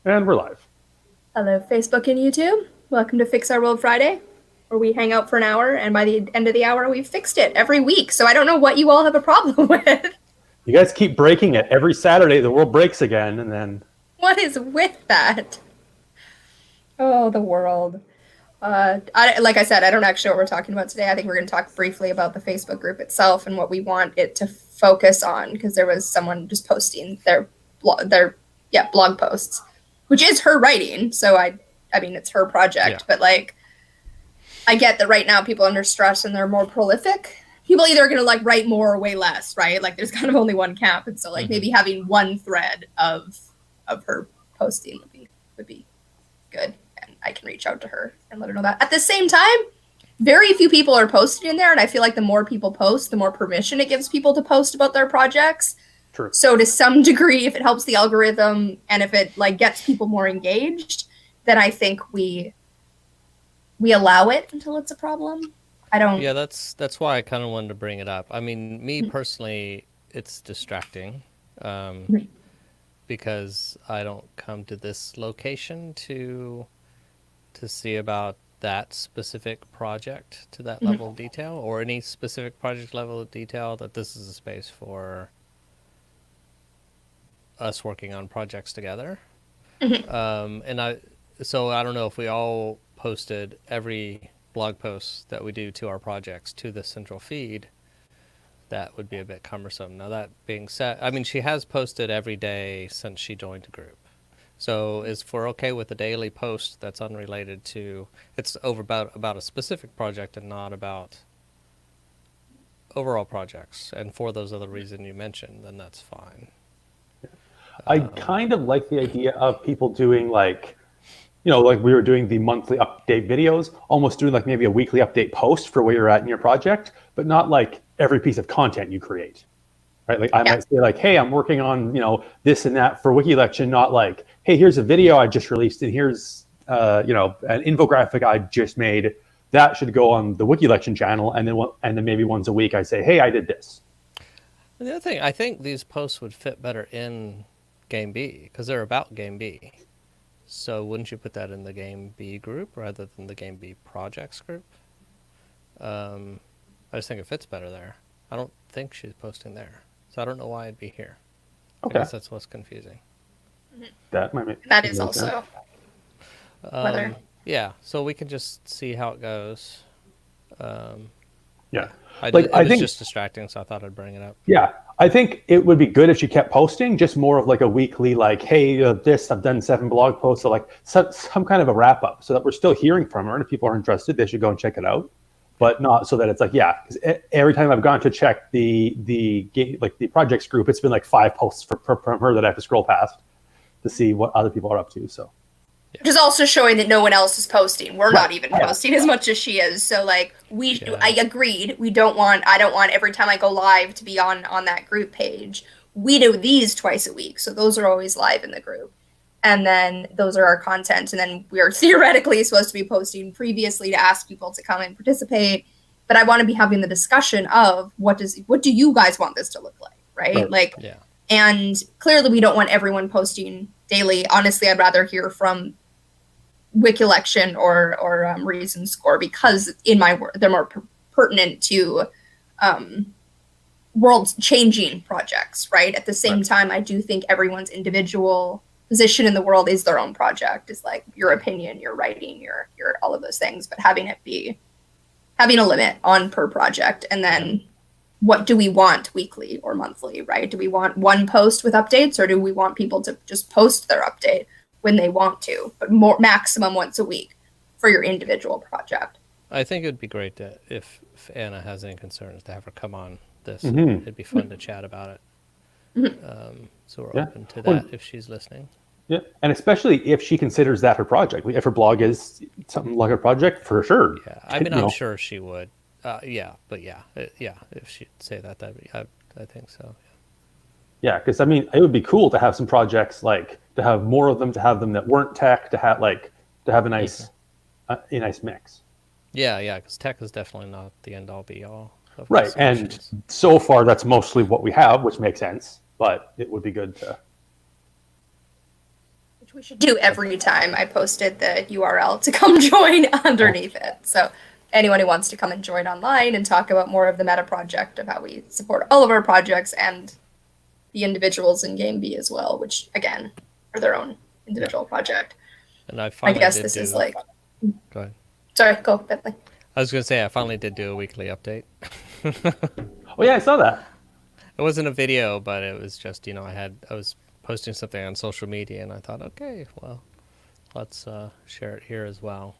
And we're live. Hello, Facebook and YouTube. Welcome to Fix Our World Friday, where we hang out for an hour, and by the end of the hour, we've fixed it every week. So I don't know what you all have a problem with. You guys keep breaking it. Every Saturday, the world breaks again, and then What is with that? Oh, the world. Like I said, I don't actually know what we're talking about today. I think we're going to talk briefly about the Facebook group itself and what we want it to focus on, because there was someone just posting blog posts, which is her writing. So I mean, it's her Yeah. project, but like, I get that right now people are under stress and they're more prolific. People either are going to like write more or way less, right? Like there's kind of only one camp, and so like maybe having one thread of her posting would be good, and I can reach out to her and let her know that. At the same time, very few people are posting in there, and I feel like the more people post, the more permission it gives people to post about their projects. true. So to some degree, if it helps the algorithm and if it like gets people more engaged, then I think we allow it until it's a problem. I don't. Yeah, that's why I kind of wanted to bring it up. I mean, me personally, it's distracting because I don't come to this location to see about that specific project to that level of detail, or any specific project level of detail. That this is a space for us working on projects together. And I don't know if we all posted every blog post that we do to our projects to the central feed. That would be a bit cumbersome. Now, that being said, I mean, she has posted every day since she joined the group. So if we're okay with a daily post that's unrelated to, it's over about a specific project and not about overall projects, and for those other reasons you mentioned, then that's fine. I kind of like the idea of people doing like we were doing the monthly update videos, almost doing like maybe a weekly update post for where you're at in your project, but not like every piece of content you create. Right? Like I Yeah. might say like, hey, I'm working on, this and that for Wiki Election, not like, hey, here's a video I just released and here's an infographic I just made. That should go on the Wiki Election channel, and then maybe once a week I say, hey, I did this. And the other thing, I think these posts would fit better in Game B because they're about Game B. So wouldn't you put that in the Game B group rather than the Game B projects group? I just think it fits better there. I don't think she's posting there, so I don't know why it'd be here. I Okay. guess that's what's confusing. That might make That is make sense. also whether. Yeah, so we can just see how it goes. Yeah. It I was think just distracting, so I thought I'd bring it up. Yeah, I think it would be good if she kept posting, just more of like a weekly, like, hey, I've done 7 blog posts, so like some kind of a wrap up, so that we're still hearing from her. And if people are interested, they should go and check it out, but not so that it's like, yeah, because every time I've gone to check the projects group, it's been like 5 posts from her that I have to scroll past to see what other people are up to. So Which is also showing that no one else is posting. We're right, not even yeah, posting as much as she is. So like Yeah. I agreed. I don't want every time I go live to be on that group page. We do these twice a week, so those are always live in the group, and then those are our content. And then we are theoretically supposed to be posting previously to ask people to come and participate. But I want to be having the discussion of what do you guys want this to look like, right? right, Like, Yeah. and clearly we don't want everyone posting daily. Honestly, I'd rather hear from Wiki Election or Reason Score, because in my word they're more pertinent to world changing projects, right? At the same right. time, I do think everyone's individual position in the world is their own project, is like your opinion, your writing, your all of those things, but having a limit on per project. And then what do we want weekly or monthly, right? Do we want one post with updates, or do we want people to just post their update when they want to, but more maximum once a week for your individual project? I think it would be great if Anna has any concerns to have her come on this. Hmm. It'd be fun to chat about it. So we're Yeah. open to Well, that if she's listening. yeah, and especially if she considers that her project, if her blog is something like a project, for sure. Yeah, I mean, I'm sure she would. Yeah, but yeah, if she'd say that, I think so. Yeah, because I mean, it would be cool to have some projects, like to have more of them, to have them that weren't tech, to have a nice mix. Yeah, because tech is definitely not the end all be all of the Right, and solutions. so far that's mostly what we have, which makes sense. But it would be good to. we should do every time. I posted the URL to come join underneath it. So anyone who wants to come and join online and talk about more of the meta project of how we support all of our projects and the individuals in Game B as well, which again are their own individual project. And I guess this is like. Go ahead. Sorry, go, Bentley. I was going to say I finally did do a weekly update. Oh yeah, I saw that. It wasn't a video, but it was just, I was posting something on social media, and I thought, okay, well, let's share it here as well.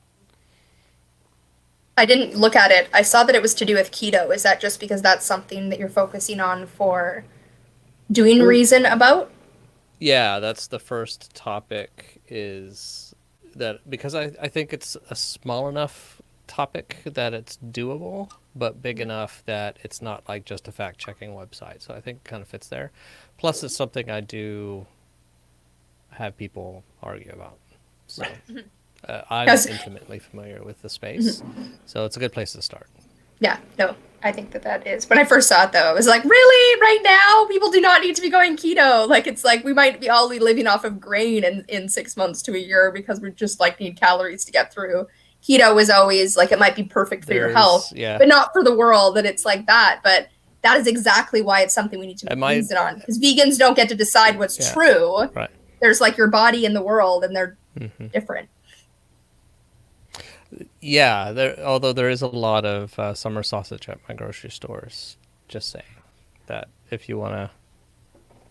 I didn't look at it. I saw that it was to do with keto. Is that just because that's something that you're focusing on for doing reason about? Yeah, that's the first topic, is that because I think it's a small enough topic that it's doable, but big enough that it's not like just a fact-checking website. So I think it kind of fits there. Plus, it's something I do have people argue about. So I'm intimately familiar with the space, so it's a good place to start. Yeah, no, I think that is. When I first saw it, though, I was like, really? Right now? People do not need to be going keto. Like, it's like we might be all living off of grain in 6 months to a year because we just, like, need calories to get through. Keto is always, like, it might be perfect for your health, but not for the world, that it's like that. But that is exactly why it's something we need to make reason on. Because vegans don't get to decide what's true. Right. There's, like, your body and the world, and they're different. Yeah, although there is a lot of summer sausage at my grocery stores. Just saying that if you want to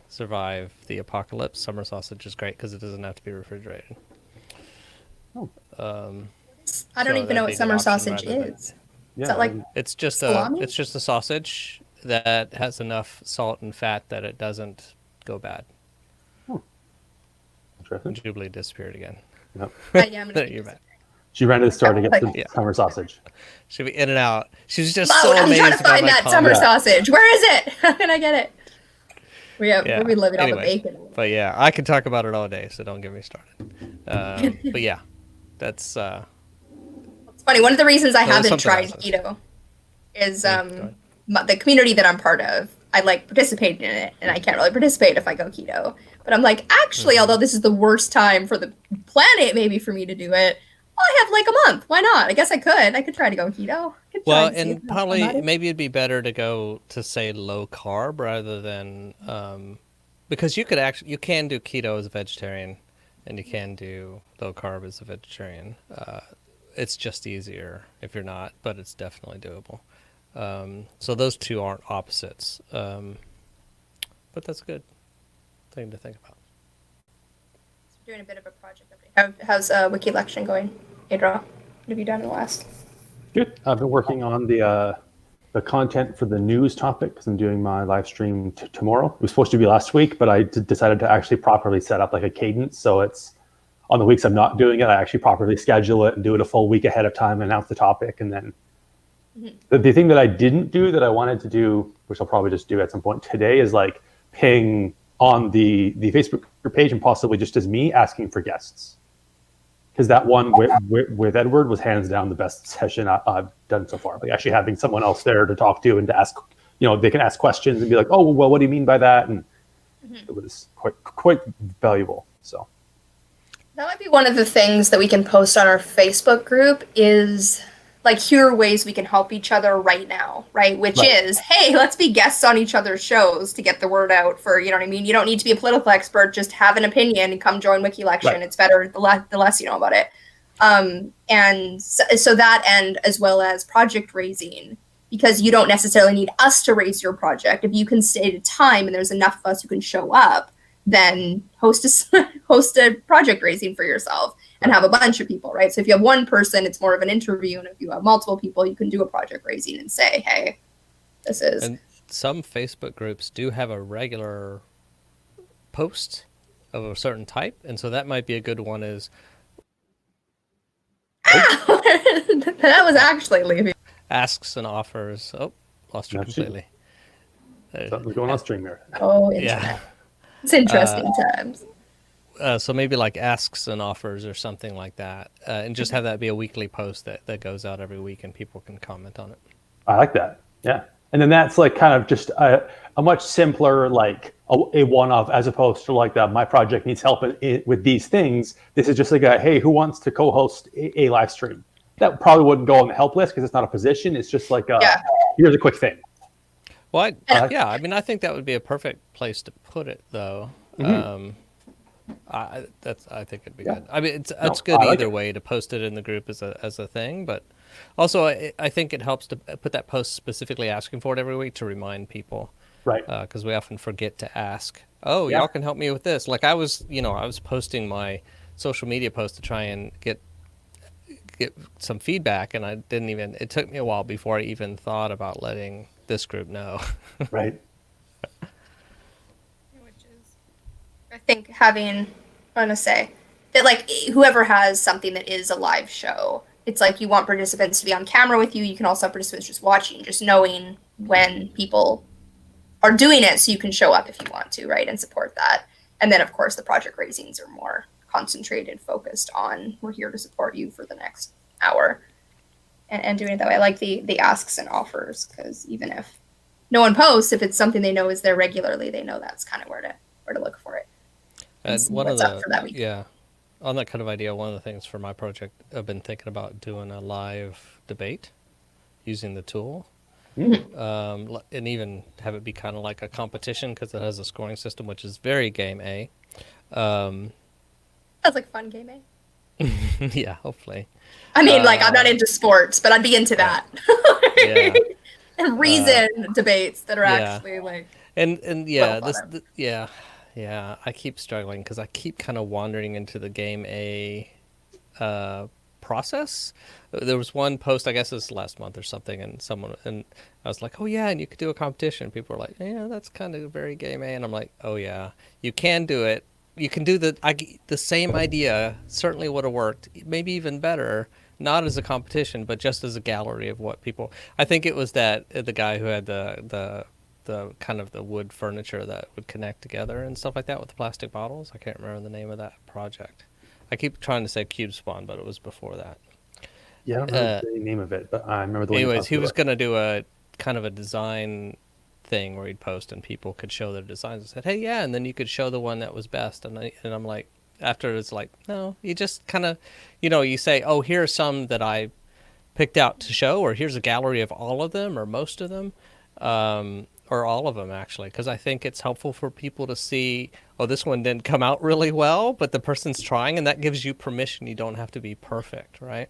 survive the apocalypse, summer sausage is great because it doesn't have to be refrigerated. Oh. I don't even know what summer sausage is. Yeah, Is that like it's just salami? it's just a sausage that has enough salt and fat that it doesn't go bad. Interesting. Jubilee disappeared again. Yep. Yeah, I'm You're back. She ran to the store to get some summer sausage. She'll be in and out. She's just Loud, so I'm amazed trying to by find my that comment. summer sausage. Where is it? How can I get it? We're living on the Anyways, bacon. But yeah, I could talk about it all day, so don't get me started. But yeah, that's It's funny. One of the reasons I Well, haven't something tried else. keto is go ahead. the community that I'm part of. I like participating in it, and I can't really participate if I go keto. But I'm like, actually, although this is the worst time for the planet, maybe for me to do it, I have like a month. Why not? I guess I could. I could try to go keto. well, and probably maybe it'd be better to go to say low carb rather than because you can do keto as a vegetarian, and you can do low carb as a vegetarian. It's just easier if you're not, but it's definitely doable. So those two aren't opposites, but that's a good thing to think about. Doing a bit of a project update. How's Wiki Election going, Adra? What have you done in the last? Good. I've been working on the content for the news topic because I'm doing my live stream tomorrow. It was supposed to be last week, but I decided to actually properly set up like a cadence. So it's on the weeks I'm not doing it, I actually properly schedule it and do it a full week ahead of time, announce the topic, and then the thing that I didn't do that I wanted to do, which I'll probably just do at some point today, is like ping on the Facebook page and possibly just as me asking for guests. Because that one with Edward was hands down the best session I've done so far. Like actually having someone else there to talk to and to ask, they can ask questions and be like, oh, well, what do you mean by that? And it was quite valuable. So that might be one of the things that we can post on our Facebook group is like, here are ways we can help each other right now, right? Which is, hey, let's be guests on each other's shows to get the word out for, you know what I mean? You don't need to be a political expert, just have an opinion and come join Wiki Election. Right. It's better the less you know about it. And so that end, as well as project raising, because you don't necessarily need us to raise your project. If you can stay at a time and there's enough of us who can show up, then host a project raising for yourself and have a bunch of people, right? So if you have one person, it's more of an interview. And if you have multiple people, you can do a project raising and say, hey, this is. And some Facebook groups do have a regular post of a certain type. And so that might be a good one is. That was actually leaving. Asks and offers. Oh, lost her completely. Something's going on stream there. Oh, internet. Yeah. It's interesting times. So maybe like asks and offers or something like that. And just have that be a weekly post that goes out every week and people can comment on it. I like that. Yeah. And then that's like kind of just a much simpler, like a one-off, as opposed to like my project needs help with these things. This is just like hey, who wants to co-host a live stream? That probably wouldn't go on the help list because it's not a position. It's just like here's a quick thing. Well, yeah, I mean, I think that would be a perfect place to put it, though. I think it'd be good. I mean, it's good either way to post it in the group as a thing, but also I think it helps to put that post specifically asking for it every week to remind people, right? Because we often forget to ask. Oh, y'all can help me with this. Like I was posting my social media post to try and get some feedback, and I didn't even. It took me a while before I even thought about letting this group know. Right. I think I want to say that like whoever has something that is a live show, it's like you want participants to be on camera with you. You can also have participants just watching, just knowing when people are doing it so you can show up if you want to, right, and support that. And then, of course, the project raisings are more concentrated, focused on we're here to support you for the next hour and doing it that way. I like the asks and offers because even if no one posts, if it's something they know is there regularly, they know that's kind of where to look for it. And one of the on that kind of idea, one of the things for my project, I've been thinking about doing a live debate using the tool, and even have it be kind of like a competition because it has a scoring system, which is very game A. Sounds like fun game A. Yeah, hopefully. I mean, like I'm not into sports, but I'd be into that. Yeah. And reason debates that are actually like. And yeah, Yeah, I keep struggling because I keep kind of wandering into the game A process. There was one post, I guess it was last month or something, and I was like, oh yeah, and you could do a competition. People were like, yeah, that's kind of very game A, and I'm like, oh yeah, you can do it. You can do the same idea. Certainly would have worked, maybe even better. Not as a competition, but just as a gallery of what people. I think it was the guy who had the kind of the wood furniture that would connect together and stuff like that with the plastic bottles. I can't remember the name of that project. I keep trying to say Cube Spawn, but it was before that. Yeah, I don't remember the name of it, but I remember the. Anyways, he was going to do a kind of a design thing where he'd post and people could show their designs. I said, hey, yeah, and then you could show the one that was best. And I'm like, after it's like, no, you just kind of, you say, oh, here are some that I picked out to show, or here's a gallery of all of them or most of them. Or all of them, actually, because I think it's helpful for people to see, oh, this one didn't come out really well, but the person's trying, and that gives you permission. You don't have to be perfect, right?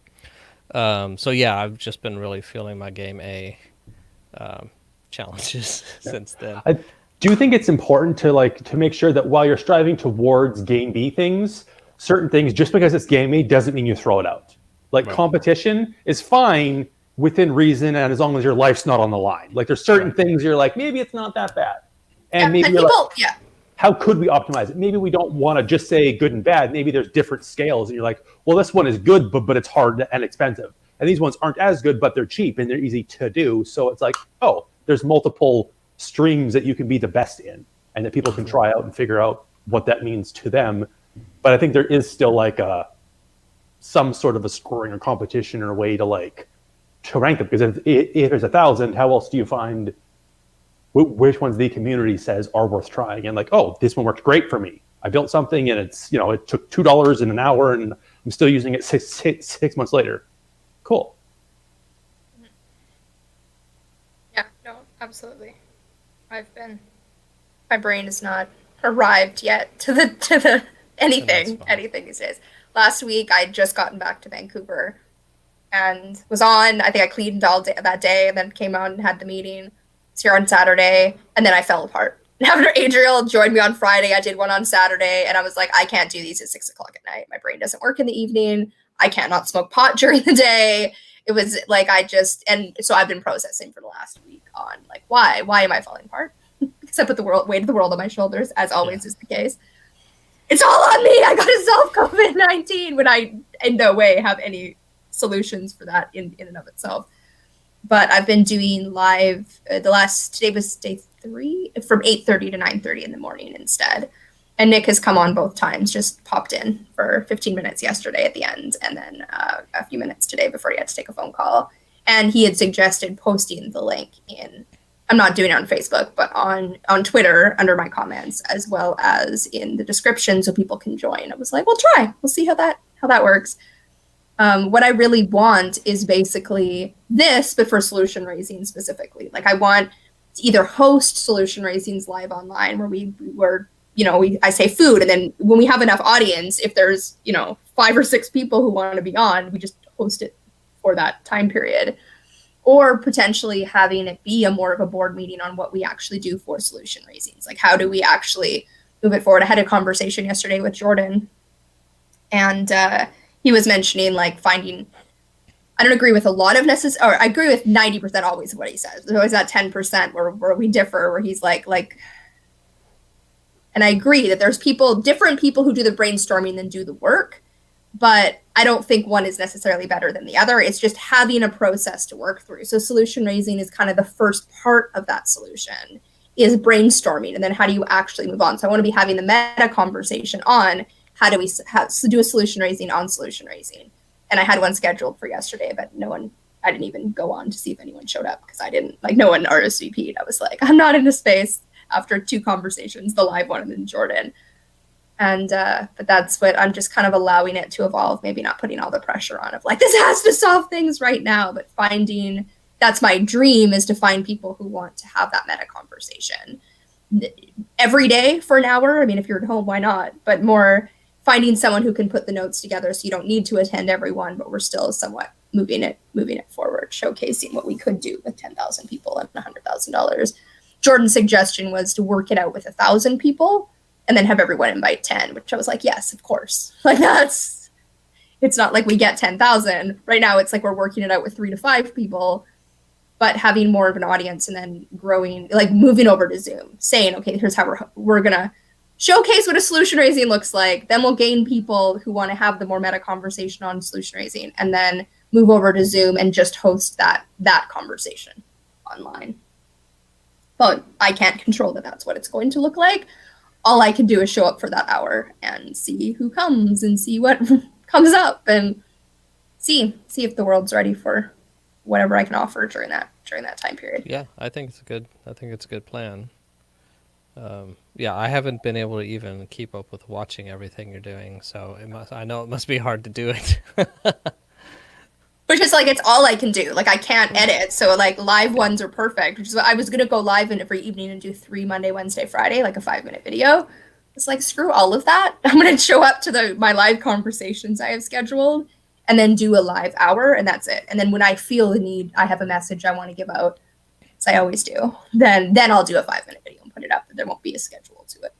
So, yeah, I've just been really feeling my game A challenges since then. I do think it's important to make sure that while you're striving towards game B things, certain things, just because it's game A doesn't mean you throw it out. Like competition is fine within reason, and as long as your life's not on the line. Like there's certain things you're like, maybe it's not that bad. And maybe you're like, how could we optimize it? Maybe we don't want to just say good and bad. Maybe there's different scales and you're like, well, this one is good, but it's hard and expensive. And these ones aren't as good, but they're cheap and they're easy to do. So it's like, oh, there's multiple streams that you can be the best in and that people can try out and figure out what that means to them. But I think there is still like some sort of a scoring or competition or a way to rank them, because if there's 1,000, how else do you find which ones the community says are worth trying? And like, oh, this one worked great for me. I built something and it's, it took $2 in an hour and I'm still using it six months later. Cool. Yeah, no, absolutely. My brain has not arrived yet to the anything these days. Last week, I'd just gotten back to Vancouver and was on. I think I cleaned all day that day, and then came out and had the meeting. Was here on Saturday, and then I fell apart. And after Adriel joined me on Friday, I did one on Saturday, and I was like, I can't do these at 6:00 at night. My brain doesn't work in the evening. I cannot smoke pot during the day. It was like and so I've been processing for the last week on like why am I falling apart? Because I put the weight of the world on my shoulders, as always is the case. It's all on me. I got to solve COVID-19 when I in no way have any solutions for that in and of itself. But I've been doing live. Today was day 3, from 8:30 to 9:30 in the morning instead. And Nick has come on both times, just popped in for 15 minutes yesterday at the end, and then a few minutes today before he had to take a phone call. And he had suggested posting the link in I'm not doing it on Facebook, but on Twitter under my comments, as well as in the description, so people can join. I was like, we'll try. We'll see how that works. What I really want is basically this, but for solution raising specifically. Like I want to either host solution raisings live online where I say food, and then when we have enough audience, if there's 5 or 6 people who want to be on, we just host it for that time period. Or potentially having it be more of a board meeting on what we actually do for solution raisings. Like how do we actually move it forward? I had a conversation yesterday with Jordan, and he was mentioning like finding, I don't agree with a lot of or I agree with 90% always of what he says. There's always that 10% where we differ, where he's like, and I agree that there's different people who do the brainstorming than do the work, but I don't think one is necessarily better than the other. It's just having a process to work through. So solution raising is kind of the first part of that solution, is brainstorming, and then how do you actually move on? So I want to be having the meta conversation on how do we do a solution raising on solution raising. And I had one scheduled for yesterday, but I didn't even go on to see if anyone showed up because no one RSVP'd. I was like, I'm not in a space after 2 conversations, the live one and then Jordan. And but that's what I'm just kind of allowing it to evolve, maybe not putting all the pressure on of like, this has to solve things right now, but that's my dream, is to find people who want to have that meta conversation every day for an hour. I mean, if you're at home, why not? But more finding someone who can put the notes together so you don't need to attend every one, but we're still somewhat moving it forward, showcasing what we could do with 10,000 people and $100,000. Jordan's suggestion was to work it out with 1,000 people and then have everyone invite 10, which I was like, yes, of course. Like it's not like we get 10,000. Right now it's like we're working it out with 3 to 5 people, but having more of an audience and then growing, like moving over to Zoom, saying, okay, here's how we're going to showcase what a solution raising looks like. Then we'll gain people who want to have the more meta conversation on solution raising, and then move over to Zoom and just host that conversation online. But I can't control that that's what it's going to look like. All I can do is show up for that hour and see who comes and see what comes up and see if the world's ready for whatever I can offer during that time period. Yeah, I think it's a good plan. Yeah, I haven't been able to even keep up with watching everything you're doing, so I know it must be hard to do it. Which is like, it's all I can do. Like I can't edit, so like live ones are perfect. Which is what I was gonna go live in every evening and do 3 Monday, Wednesday, Friday, like a 5-minute video. It's like, screw all of that. I'm gonna show up to my live conversations I have scheduled, and then do a live hour, and that's it. And then when I feel the need, I have a message I want to give out, as I always do. Then I'll do a 5-minute video and put it up, but there won't be a schedule to it.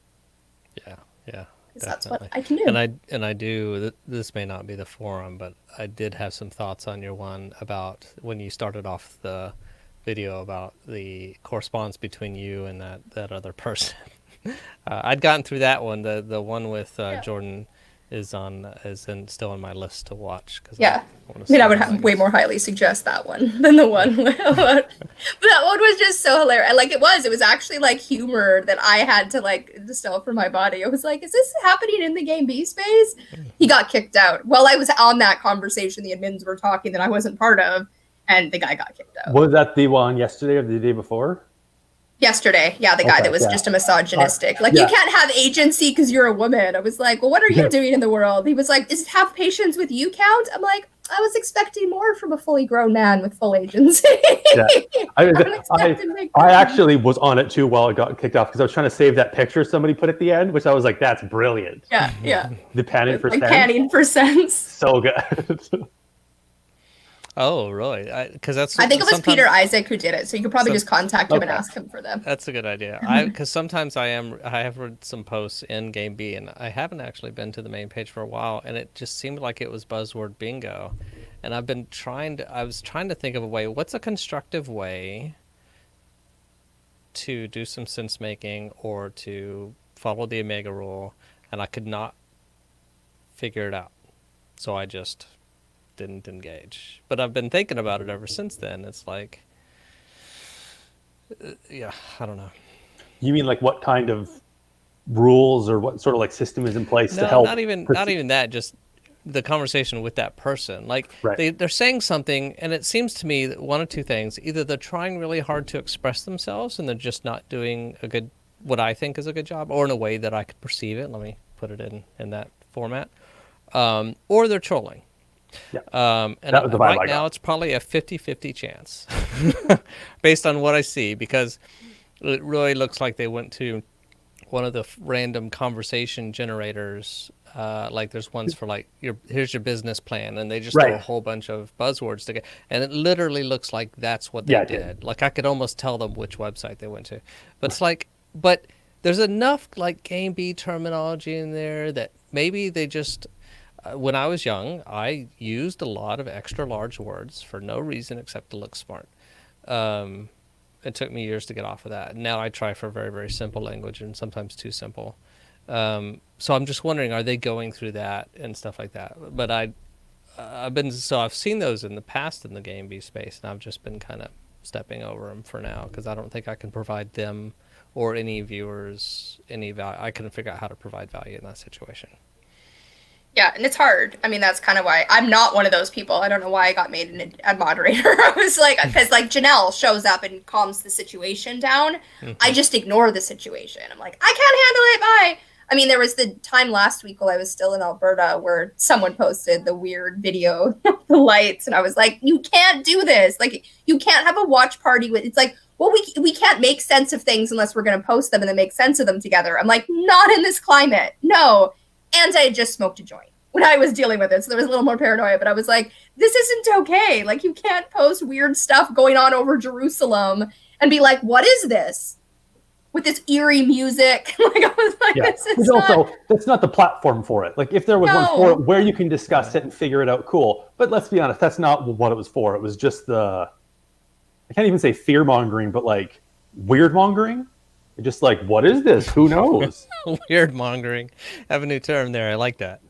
Yeah. Because that's what I can do. And I do. This may not be the forum, but I did have some thoughts on your one about when you started off the video about the correspondence between you and that other person. I'd gotten through that one. The one with Jordan is still on my list to watch. I would way more highly suggest that one than the one. But that one was just so hilarious. Like it was actually like humor that I had to like distill from my body. I was like, is this happening in the Game B space? He got kicked out. While I was on that conversation, the admins were talking that I wasn't part of, and the guy got kicked out. Was that the one yesterday or the day before? Yesterday, yeah, the guy that was just a misogynistic. You can't have agency because you're a woman. I was like, well, what are you doing in the world? He was like, is have patience with you count? I'm like, I was expecting more from a fully grown man with full agency. Yeah. I actually was on it too while it got kicked off because I was trying to save that picture somebody put at the end, which I was like, that's brilliant. Yeah. The panning for sense. Panning for sense. So good. Oh, really? Because I think it was Peter Isaac who did it, so you could probably just contact him and ask him for them. That's a good idea. Because sometimes I have read some posts in Game B, and I haven't actually been to the main page for a while, and it just seemed like it was buzzword bingo. And I was trying to think of a way. What's a constructive way to do some sense making or to follow the Omega rule? And I could not figure it out, so I just didn't engage. But I've been thinking about it ever since then. It's like, I don't know. You mean like what kind of rules or what sort of like system is in place to help? Not even that. Just the conversation with that person. Like Right. they're saying something, and it seems to me that one of two things: either they're trying really hard to express themselves, and they're just not doing a good, what I think is a good job, or in a way that I could perceive it. Let me put it in that format, or they're trolling. Yeah. And That was the vibe right I now, got. it's probably a 50-50 chance based on what I see, because it really looks like they went to one of the random conversation generators. Like there's ones for like, here's your business plan, and they just throw a Right. whole bunch of buzzwords together, and it literally looks like that's what they Yeah, it did. Like I could almost tell them which website they went to, but it's like, but there's enough like Game B terminology in there that maybe they just. When I was young, I used a lot of extra large words for no reason except to look smart. It took me years to get off of that. Now I try for very, very simple language, and sometimes too simple. So I'm just wondering, are they going through that and stuff like that? But I've seen those in the past in the Game B space, and I've just been kind of stepping over them for now because I don't think I can provide them or any viewers any value. I couldn't figure out how to provide value in that situation. Yeah, and it's hard. I mean, that's kind of why I'm not one of those people. I don't know why I got made a moderator. I was like, because like Janelle shows up and calms the situation down. I just ignore the situation. I'm like, I can't handle it. Bye. I mean, there was the time last week while I was still in Alberta where someone posted the weird video of the lights, and I was like, you can't do this. Like, you can't have a watch party with. It's like, well, we can't make sense of things unless we're going to post them and then make sense of them together. I'm like, not in this climate. No. And I had just smoked a joint when I was dealing with it, so there was a little more paranoia, but I was like, this isn't okay. Like, you can't post weird stuff going on over Jerusalem and be like, what is this? With this eerie music. Like, I was like, Yeah. this is But not... also, that's not the platform for it. Like, if there was one for it where you can discuss it and figure it out, cool. But let's be honest, that's not what it was for. It was just I can't even say fear-mongering, but like weird-mongering. Just like, what is this? Who knows? Weird mongering. Have a new term there. I like that.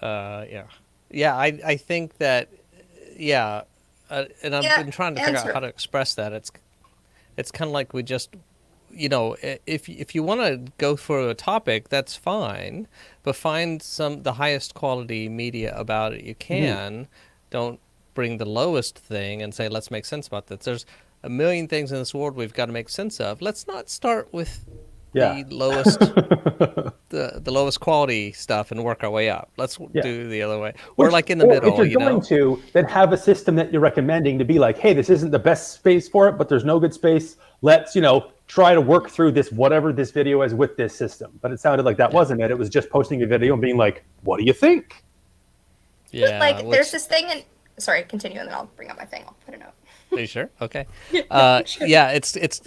Yeah. I think that. Yeah, and I've been trying to figure out how to express that. It's kind of like we just, if you want to go for a topic, that's fine, but find the highest quality media about it you can. Don't bring the lowest thing and say, let's make sense about this. There's a million things in this world we've got to make sense of. Let's not start with the lowest the lowest quality stuff and work our way up. Let's do the other way. We're like in the middle. If you're going to, then have a system that you're recommending to be like, hey, this isn't the best space for it, but there's no good space. Let's, try to work through this, whatever this video is with this system. But it sounded like that wasn't it. It was just posting a video and being like, what do you think? Yeah. Like, there's this thing, and sorry, continue, and then I'll bring up my thing. I'll put a note. Are you sure? Okay. Yeah, it's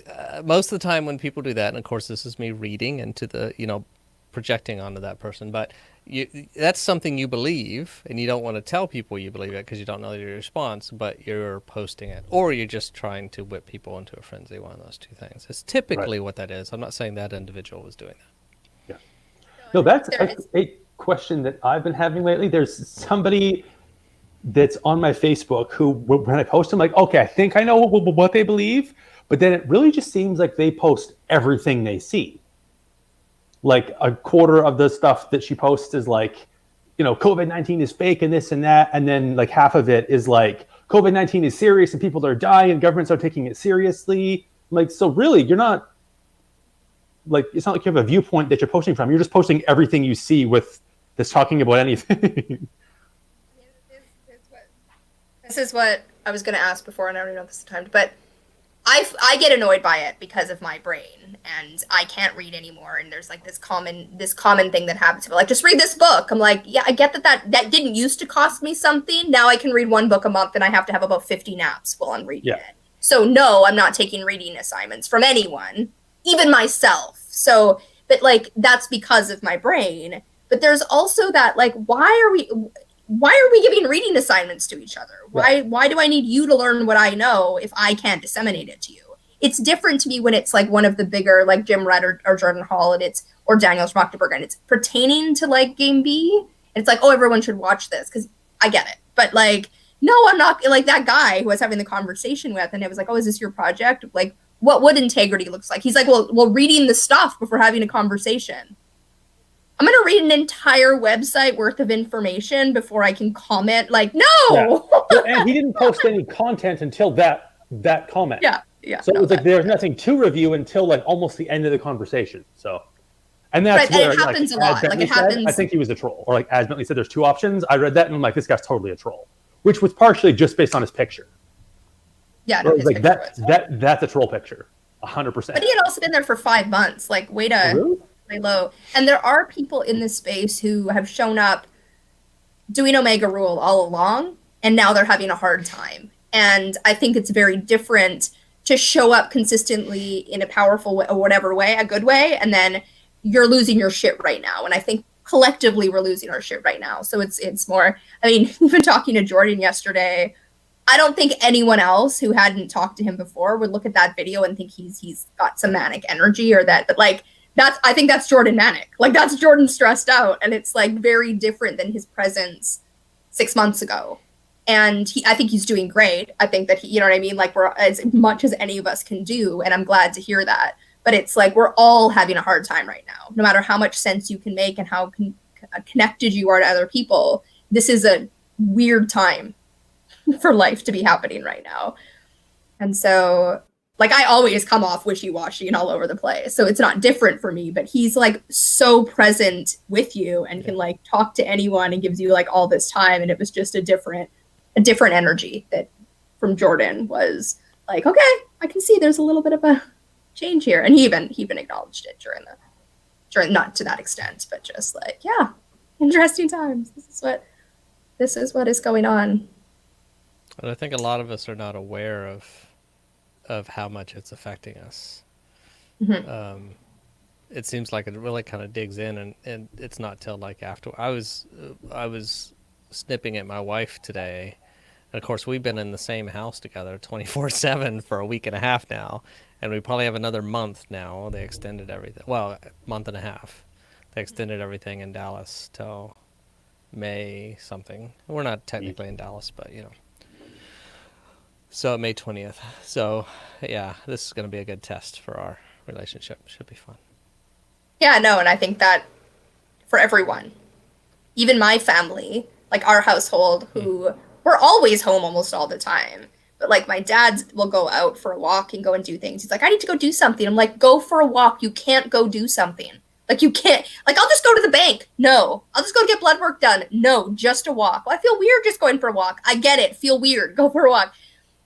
most of the time when people do that, and of course this is me reading into the, projecting onto that person, but that's something you believe, and you don't want to tell people you believe it because you don't know your response, but you're posting it, or you're just trying to whip people into a frenzy. One of those two things. It's typically what that is. I'm not saying that individual was doing that. Yeah. No, that's a question that I've been having lately. There's somebody that's on my Facebook who, when I post them, like, okay, I think I know what they believe, but then it really just seems like they post everything they see. Like a quarter of the stuff that she posts is like, COVID-19 is fake and this and that. And then like half of it is like, COVID-19 is serious and people are dying and governments are taking it seriously. Like, so really, you're not like, it's not like you have a viewpoint that you're posting from. You're just posting everything you see with this talking about anything. This is what I was going to ask before, and I don't even know if this is timed, but I get annoyed by it because of my brain, and I can't read anymore. And there's like this common thing that happens. Like, just read this book. I'm like, yeah, I get that didn't used to cost me something. Now I can read one book a month, and I have to have about 50 naps while I'm reading it. So no, I'm not taking reading assignments from anyone, even myself. So, but like, that's because of my brain. But there's also that, like, why are we giving reading assignments to each other? Why do I need you to learn what I know if I can't disseminate it to you? It's different to me when it's like one of the bigger, like Jim Red or Jordan Hall, and or Daniel Schmachtenberger, and it's pertaining to like Game B. And it's like, oh, everyone should watch this because I get it. But like, no, I'm not like that guy who I was having the conversation with, and it was like, oh, is this your project? Like, what would integrity looks like? He's like, well, reading the stuff before having a conversation. I'm gonna read an entire website worth of information before I can comment. Like, no. Yeah. Well, and he didn't post any content until that comment. Yeah. So it No, was like there's nothing to review until like almost the end of the conversation. So, and that's right, and where it happens like, a lot. as Like Bentley it happens. said, I think he was a troll. Or like as Bentley said, there's two options. I read that and I'm like, this guy's totally a troll, which was partially just based on his picture. Yeah, no, his like picture was. that's a troll picture, 100%. But he had also been there for 5 months. Like, way to really? lay low. And there are people in this space who have shown up doing Omega Rule all along, and now they're having a hard time. And I think it's very different to show up consistently in a powerful way, or whatever way, a good way, and then you're losing your shit right now. And I think collectively we're losing our shit right now. So it's more, I mean, even talking to Jordan yesterday, I don't think anyone else who hadn't talked to him before would look at that video and think he's got some manic energy or that, but like, I think that's Jordan manic. Like, that's Jordan stressed out, and it's like very different than his presence 6 months ago. And I think he's doing great. I think that you know what I mean? Like, we're as much as any of us can do, and I'm glad to hear that. But it's like we're all having a hard time right now. No matter how much sense you can make and how connected you are to other people, this is a weird time for life to be happening right now. And so, like, I always come off wishy-washy and all over the place, so it's not different for me, but he's like so present with you and can like talk to anyone and gives you like all this time. And it was just a different energy that from Jordan was like, okay, I can see there's a little bit of a change here. And he even acknowledged it during not to that extent, but just like, yeah, interesting times. This is what is going on. And I think a lot of us are not aware of how much it's affecting us. Mm-hmm. It seems like it really kind of digs in, and it's not till like after I was snipping at my wife today, and of course we've been in the same house together 24/7 for a week and a half now, and we probably have another month now. They extended everything, well, a month and a half. They extended everything in Dallas till May something. We're not technically in Dallas, but you know. So May 20th. So yeah, this is going to be a good test for our relationship. Should be fun. Yeah, no, and I think that for everyone, even my family, like our household, who we're always home almost all the time. But like my dad will go out for a walk and go and do things. He's like, I need to go do something. I'm like, go for a walk. You can't go do something. Like, you can't. Like, I'll just go to the bank. No. I'll just go get blood work done. No, just a walk. Well, I feel weird just going for a walk. I get it. Feel weird. Go for a walk.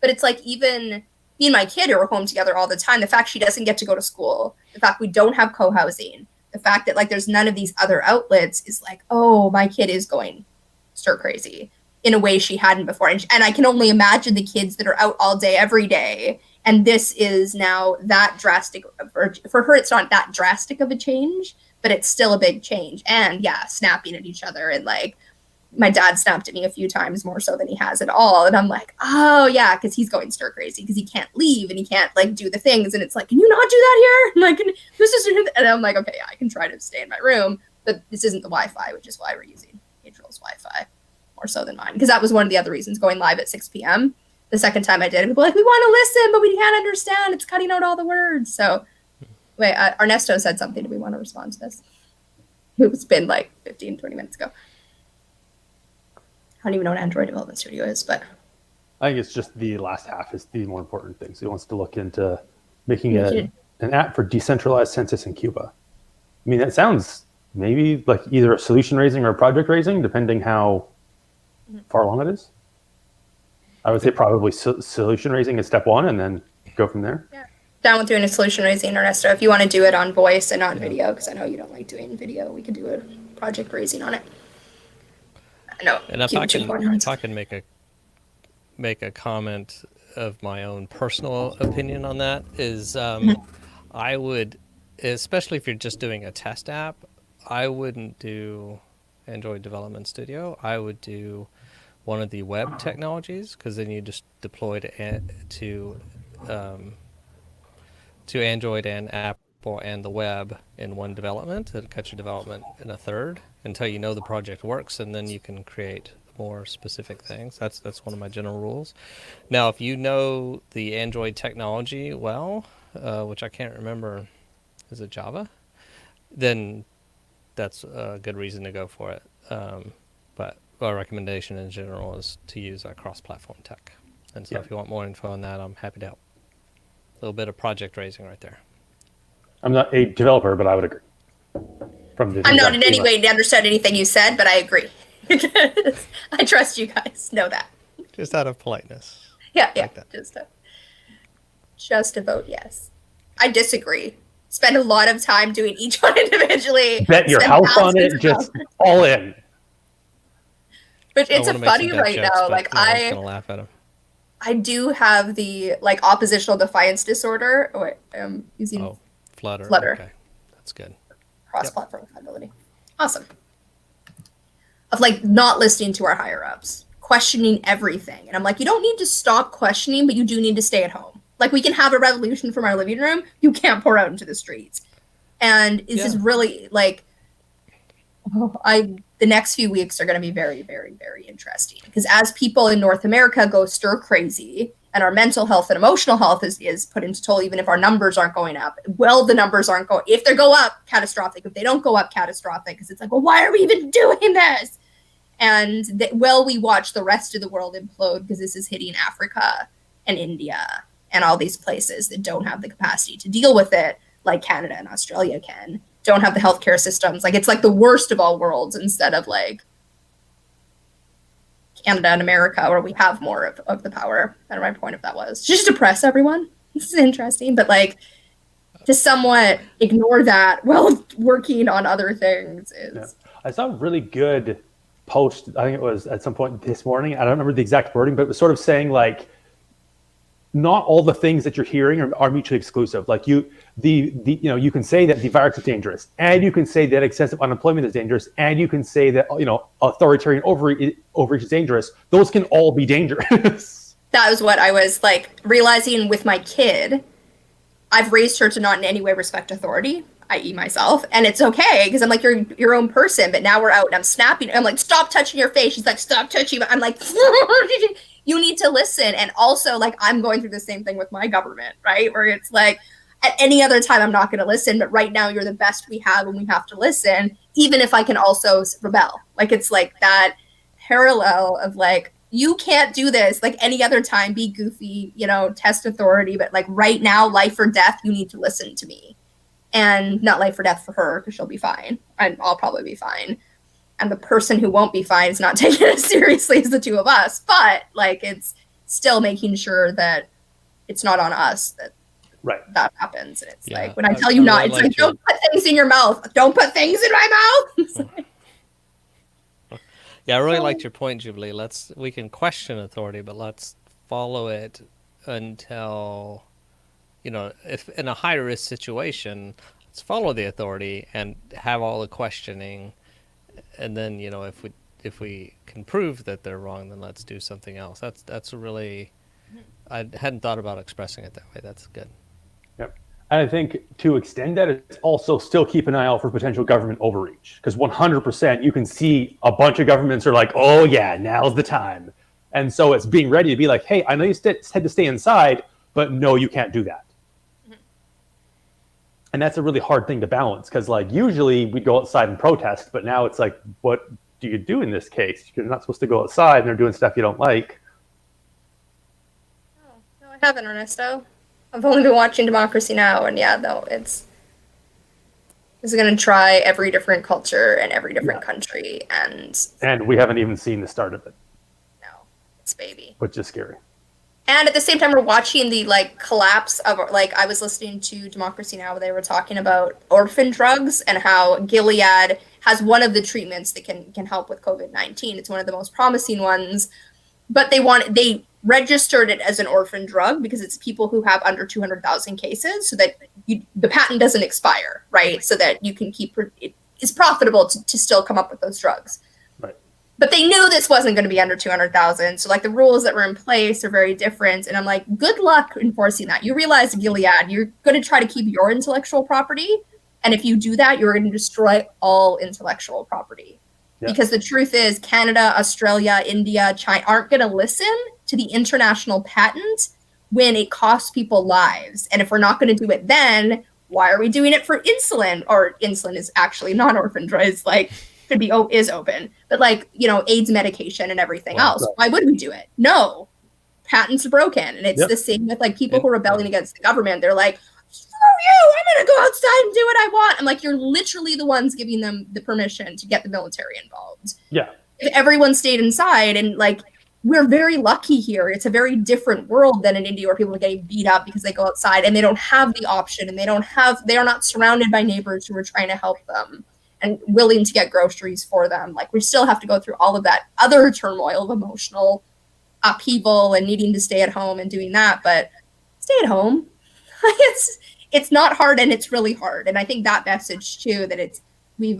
But it's like, even me and my kid who are home together all the time, the fact she doesn't get to go to school, the fact we don't have co-housing, the fact that like there's none of these other outlets is like, oh, my kid is going stir crazy in a way she hadn't before. And I can only imagine the kids that are out all day, every day. And this is now that drastic. For her, it's not that drastic of a change, but it's still a big change. And yeah, snapping at each other. And like, my dad snapped at me a few times more so than he has at all. And I'm like, oh yeah, because he's going stir crazy because he can't leave and he can't like do the things. And it's like, can you not do that here? And like, this is, and I'm like, okay, yeah, I can try to stay in my room, but this isn't the Wi-Fi, which is why we're using April's Wi-Fi more so than mine. Because that was one of the other reasons going live at 6 p.m. The second time I did, people were like, we want to listen, but we can't understand. It's cutting out all the words. So wait, Ernesto said something. Do we want to respond to this? It's been like 15, 20 minutes ago. I don't even know what Android Development Studio is, but I think it's just the last half is the more important thing. So he wants to look into making an app for decentralized census in Cuba. I mean, that sounds maybe like either a solution raising or a project raising, depending how far along it is. I would say probably solution raising is step one, and then go from there. Yeah. Down with doing a solution raising, Ernesto. If you want to do it on voice and not video, because I know you don't like doing video, we could do a project raising on it. No, and if I can make a comment of my own personal opinion on that is, I would, especially if you're just doing a test app, I wouldn't do Android Development Studio. I would do one of the web technologies, because then you just deploy to Android and Apple and the web in one development, and cut your development in a third until you know the project works, and then you can create more specific things. That's one of my general rules. Now, if you know the Android technology well, which I can't remember, is it Java? Then that's a good reason to go for it. But our recommendation in general is to use a cross-platform tech. And so if you want more info on that, I'm happy to help. A little bit of project raising right there. I'm not a developer, but I would agree. I'm not in any way understood anything you said, but I agree. I trust you guys. Know that. Just out of politeness. Yeah, like that. Just to vote yes. I disagree. Spend a lot of time doing each one individually. Bet your house on it, just all in. But it's funny right now. Like I'm gonna laugh at him. I do have the like oppositional defiance disorder. Oh, wait, I'm using Flutter. Okay, that's good. Cross-platform compatibility. Awesome. Of like not listening to our higher ups, questioning everything, and I'm like, you don't need to stop questioning, but you do need to stay at home. Like we can have a revolution from our living room. You can't pour out into the streets. And it's just really like, the next few weeks are going to be very, very, very interesting because as people in North America go stir crazy and our mental health and emotional health is put into toll, even if our numbers aren't going up. Well, the numbers aren't going. If they go up, catastrophic. If they don't go up, catastrophic. Because it's like, well, why are we even doing this? And we watch the rest of the world implode because this is hitting Africa and India and all these places that don't have the capacity to deal with it, like Canada and Australia can. Don't have the healthcare systems. Like it's like the worst of all worlds instead of like Canada and America where we have more of the power. I don't know my point of that was. Just depress everyone. This is interesting. But like to somewhat ignore that while working on other things is... Yeah. I saw a really good post, I think it was at some point this morning. I don't remember the exact wording, but it was sort of saying like, not all the things that you're hearing are mutually exclusive. Like you can say that the virus is dangerous, and you can say that excessive unemployment is dangerous, and you can say that authoritarian overreach is dangerous. Those can all be dangerous. That was what I was like realizing with my kid. I've raised her to not in any way respect authority, i.e. myself, and it's okay because I'm like you're your own person. But now we're out and I'm snapping. I'm like, stop touching your face. She's like, stop touching. I'm like. You need to listen. And also, like, I'm going through the same thing with my government, right? Where it's like, at any other time, I'm not going to listen. But right now, you're the best we have and we have to listen, even if I can also rebel. Like, it's like that parallel of like, you can't do this. Like, any other time, be goofy, test authority. But like right now, life or death, you need to listen to me. And not life or death for her, because she'll be fine. And I'll probably be fine. And the person who won't be fine is not taking it as seriously as the two of us. But like, it's still making sure that it's not on us that happens. And it's like, when I tell you not, it's like, don't put things in your mouth. Don't put things in my mouth. Yeah, I really liked your point, Jubilee. We can question authority, but let's follow it until, if in a high risk situation, let's follow the authority and have all the questioning. And then, if we can prove that they're wrong, then let's do something else. That's really, I hadn't thought about expressing it that way. That's good. Yep. And I think to extend that, it's also still keep an eye out for potential government overreach. Because 100% you can see a bunch of governments are like, oh yeah, now's the time. And so it's being ready to be like, hey, I know you said to stay inside, but no, you can't do that. And that's a really hard thing to balance because, like, usually we'd go outside and protest, but now it's like, what do you do in this case? You're not supposed to go outside and they're doing stuff you don't like. No, I haven't, Ernesto. I've only been watching Democracy Now! And yeah, no, it's going to try every different culture and every different country. And we haven't even seen the start of it. No, it's baby. Which is scary. And at the same time, we're watching the collapse of I was listening to Democracy Now! Where they were talking about orphan drugs and how Gilead has one of the treatments that can help with COVID-19. It's one of the most promising ones, but they registered it as an orphan drug because it's people who have under 200,000 cases, so that the patent doesn't expire, right? So that you can keep it's profitable to still come up with those drugs. But they knew this wasn't going to be under 200,000. So the rules that were in place are very different. And I'm like, good luck enforcing that. You realize, Gilead, you're going to try to keep your intellectual property. And if you do that, you're going to destroy all intellectual property. Yeah. Because the truth is Canada, Australia, India, China aren't going to listen to the international patent when it costs people lives. And if we're not going to do it then, why are we doing it for insulin? Or insulin is actually non-orphaned, right? It's like could be is open, but like AIDS medication and everything else. Right. Why would we do it? No, patents are broken, and it's the same with like people who are rebelling against the government. They're like, screw you! I'm gonna go outside and do what I want. I'm like, you're literally the ones giving them the permission to get the military involved. Yeah. If everyone stayed inside, and like we're very lucky here. It's a very different world than in India where people are getting beat up because they go outside and they don't have the option, and they are not surrounded by neighbors who are trying to help them and willing to get groceries for them. Like we still have to go through all of that other turmoil of emotional upheaval and needing to stay at home and doing that, but stay at home. It's not hard, and it's really hard. And I think that message too, that we've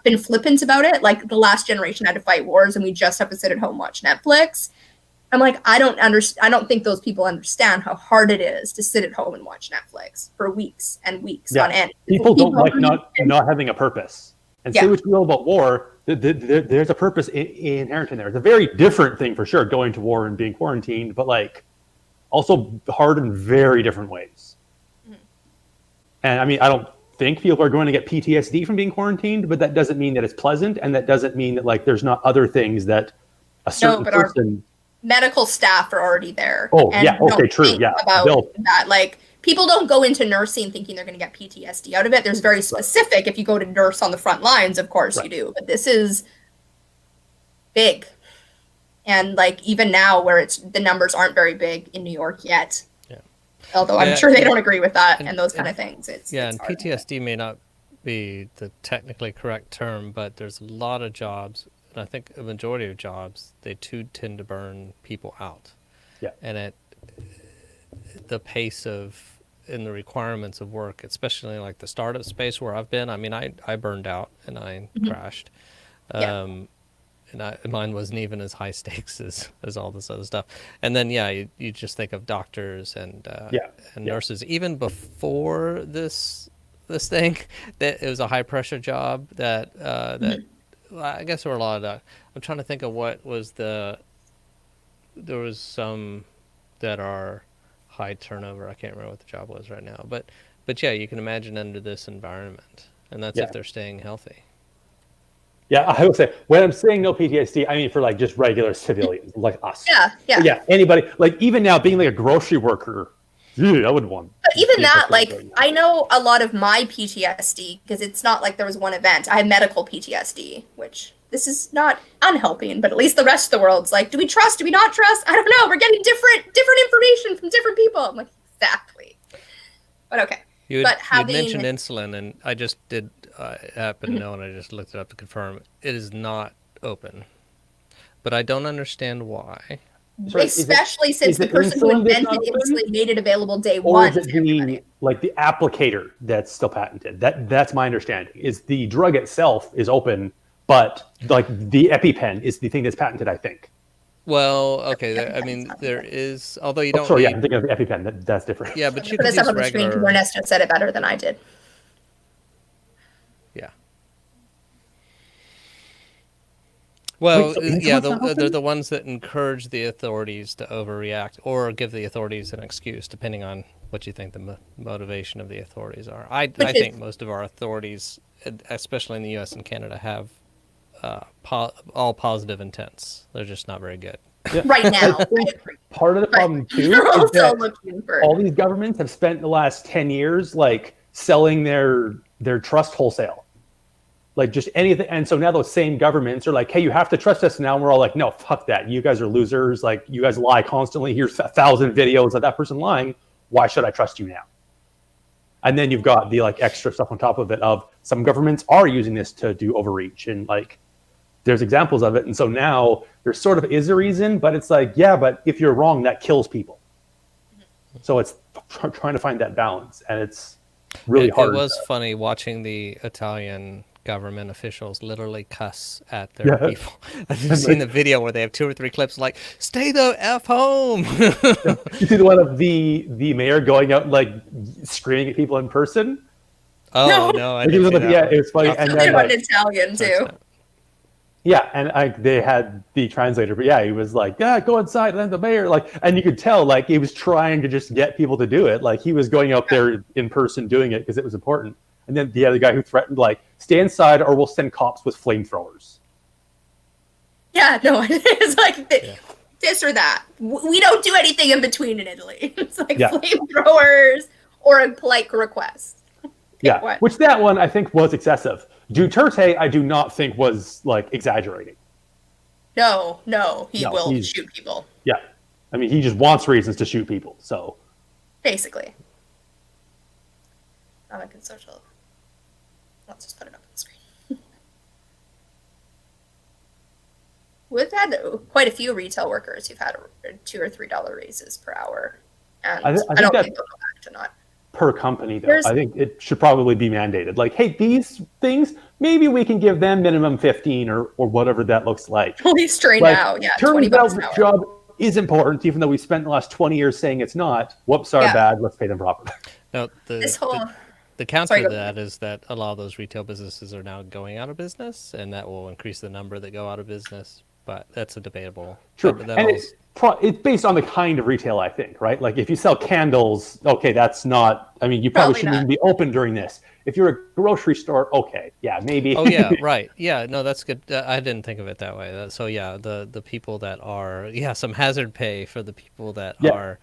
been flippant about it. Like the last generation had to fight wars, and we just have to sit at home watch Netflix. I'm like, I don't think those people understand how hard it is to sit at home and watch Netflix for weeks and weeks on end. People don't like not having a purpose. And say what you will about war, there's a purpose inherent in there. It's a very different thing for sure, going to war and being quarantined, but like also hard in very different ways. Mm-hmm. And I mean, I don't think people are going to get PTSD from being quarantined, but that doesn't mean that it's pleasant, and that doesn't mean that like there's not other things that a certain person. Medical staff are already there. Oh, yeah. Okay, true. Yeah. About that. Like, people don't go into nursing thinking they're going to get PTSD out of it. There's very specific. If you go to nurse on the front lines, of course you do. But this is big. And like even now where the numbers aren't very big in New York yet. Yeah. Although I'm sure they don't agree with that and those kind of things. It's and PTSD may not be the technically correct term, but there's a lot of jobs, and I think a majority of jobs, they too tend to burn people out. Yeah. And the pace in the requirements of work, especially like the startup space where I've been, I mean, I burned out and I crashed. And mine wasn't even as high stakes as all this other stuff. And then, you just think of doctors and nurses. Even before this thing, that it was a high pressure job that I guess there were a lot of, I'm trying to think of what was there was some that are high turnover. I can't remember what the job was right now, but yeah, you can imagine under this environment, and that's if they're staying healthy. Yeah, I would say when I'm saying no PTSD, I mean for like just regular civilians like us. Yeah. Anybody, like even now being like a grocery worker, I would want. But even that, like I know a lot of my PTSD because it's not like there was one event. I have medical PTSD, which this is not unhelping, but at least the rest of the world's like, do we trust? Do we not trust? I don't know. We're getting different information from different people. I'm like, exactly. But okay. You mentioned insulin, and I just did happen to know, and I just looked it up to confirm. It is not open. But I don't understand why. Sorry, especially since the person who invented insulin made it available day one. Or is it the applicator that's still patented? That's my understanding. Is the drug itself is open, but like the EpiPen is the thing that's patented, I think. Well, okay. I mean, there is, although you don't. Sorry, I'm thinking of the EpiPen. That's different. Yeah, but you put can this up on the screen because Ernesto said it better than I did. Yeah. Well, they're the ones that encourage the authorities to overreact or give the authorities an excuse, depending on what you think the motivation of the authorities are. I think most of our authorities, especially in the U.S. and Canada, have all positive intents. They're just not very good. Yeah. Right now. Part of the problem too is that all these governments have spent the last 10 years like selling their trust wholesale. Like just anything. And so now those same governments are like, hey, you have to trust us now. And we're all like, no, fuck that. You guys are losers. Like you guys lie constantly. Here's 1,000 videos of that person lying. Why should I trust you now? And then you've got the like extra stuff on top of it of some governments are using this to do overreach, and like there's examples of it. And so now there sort of is a reason, but it's like, yeah, but if you're wrong, that kills people. So it's trying to find that balance, and it's really hard. It was funny watching the Italian government officials literally cuss at their people. I've seen the video where they have 2 or 3 clips like, stay the F home. You see the one of the mayor going out like screaming at people in person? Oh, no, I didn't see that. Yeah, it was funny. And then Italian too. Yeah, and they had the translator, but yeah, he was like, "Yeah, go inside." And then the mayor, like, and you could tell, like, he was trying to just get people to do it. Like, he was going out there in person doing it because it was important. And then the other guy who threatened, like, "Stay inside, or we'll send cops with flamethrowers." Yeah, no, it's like this or that. We don't do anything in between in Italy. It's like flamethrowers or a polite request. Yeah, one. which that one I think was excessive. Duterte, I do not think was like exaggerating. No, he will shoot people. Yeah, I mean, he just wants reasons to shoot people. So basically, economic and social. Let's just put it up on the screen. We've had quite a few retail workers who've had $2 or $3 raises per hour, and I don't think they'll go back to not. Per company, though, I think it should probably be mandated. Like, hey, these things, maybe we can give them minimum 15 or whatever that looks like. At least right now, yeah. Turns out the job is important, even though we spent the last 20 years saying it's not. Whoops, our bad. Let's pay them properly. No, the counter to that is that a lot of those retail businesses are now going out of business, and that will increase the number that go out of business. But that's a debatable. True, and it's based on the kind of retail, I think, right? Like, if you sell candles, okay, that's not. I mean, you probably shouldn't even be open during this. If you're a grocery store, okay, yeah, maybe. Oh yeah, right. Yeah, no, that's good. I didn't think of it that way. So yeah, the people that are some hazard pay for the people that are.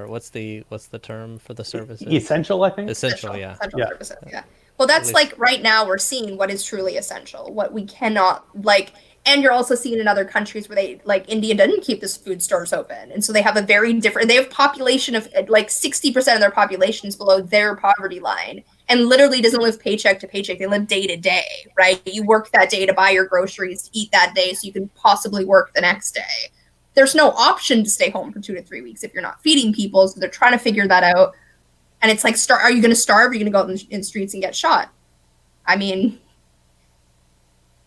What's the term for the services? Essential, I think. Essential, yeah. Essential services, yeah. Well, that's like right now we're seeing what is truly essential, what we cannot like. And you're also seeing in other countries where they, like India, doesn't keep the food stores open. And so they have a very different, they have population of like 60% of their population is below their poverty line and literally doesn't live paycheck to paycheck. They live day to day, right? You work that day to buy your groceries, to eat that day so you can possibly work the next day. There's no option to stay home for 2 to 3 weeks if you're not feeding people. So they're trying to figure that out. And it's like, are you going to starve? Or are you going to go out in streets and get shot? I mean,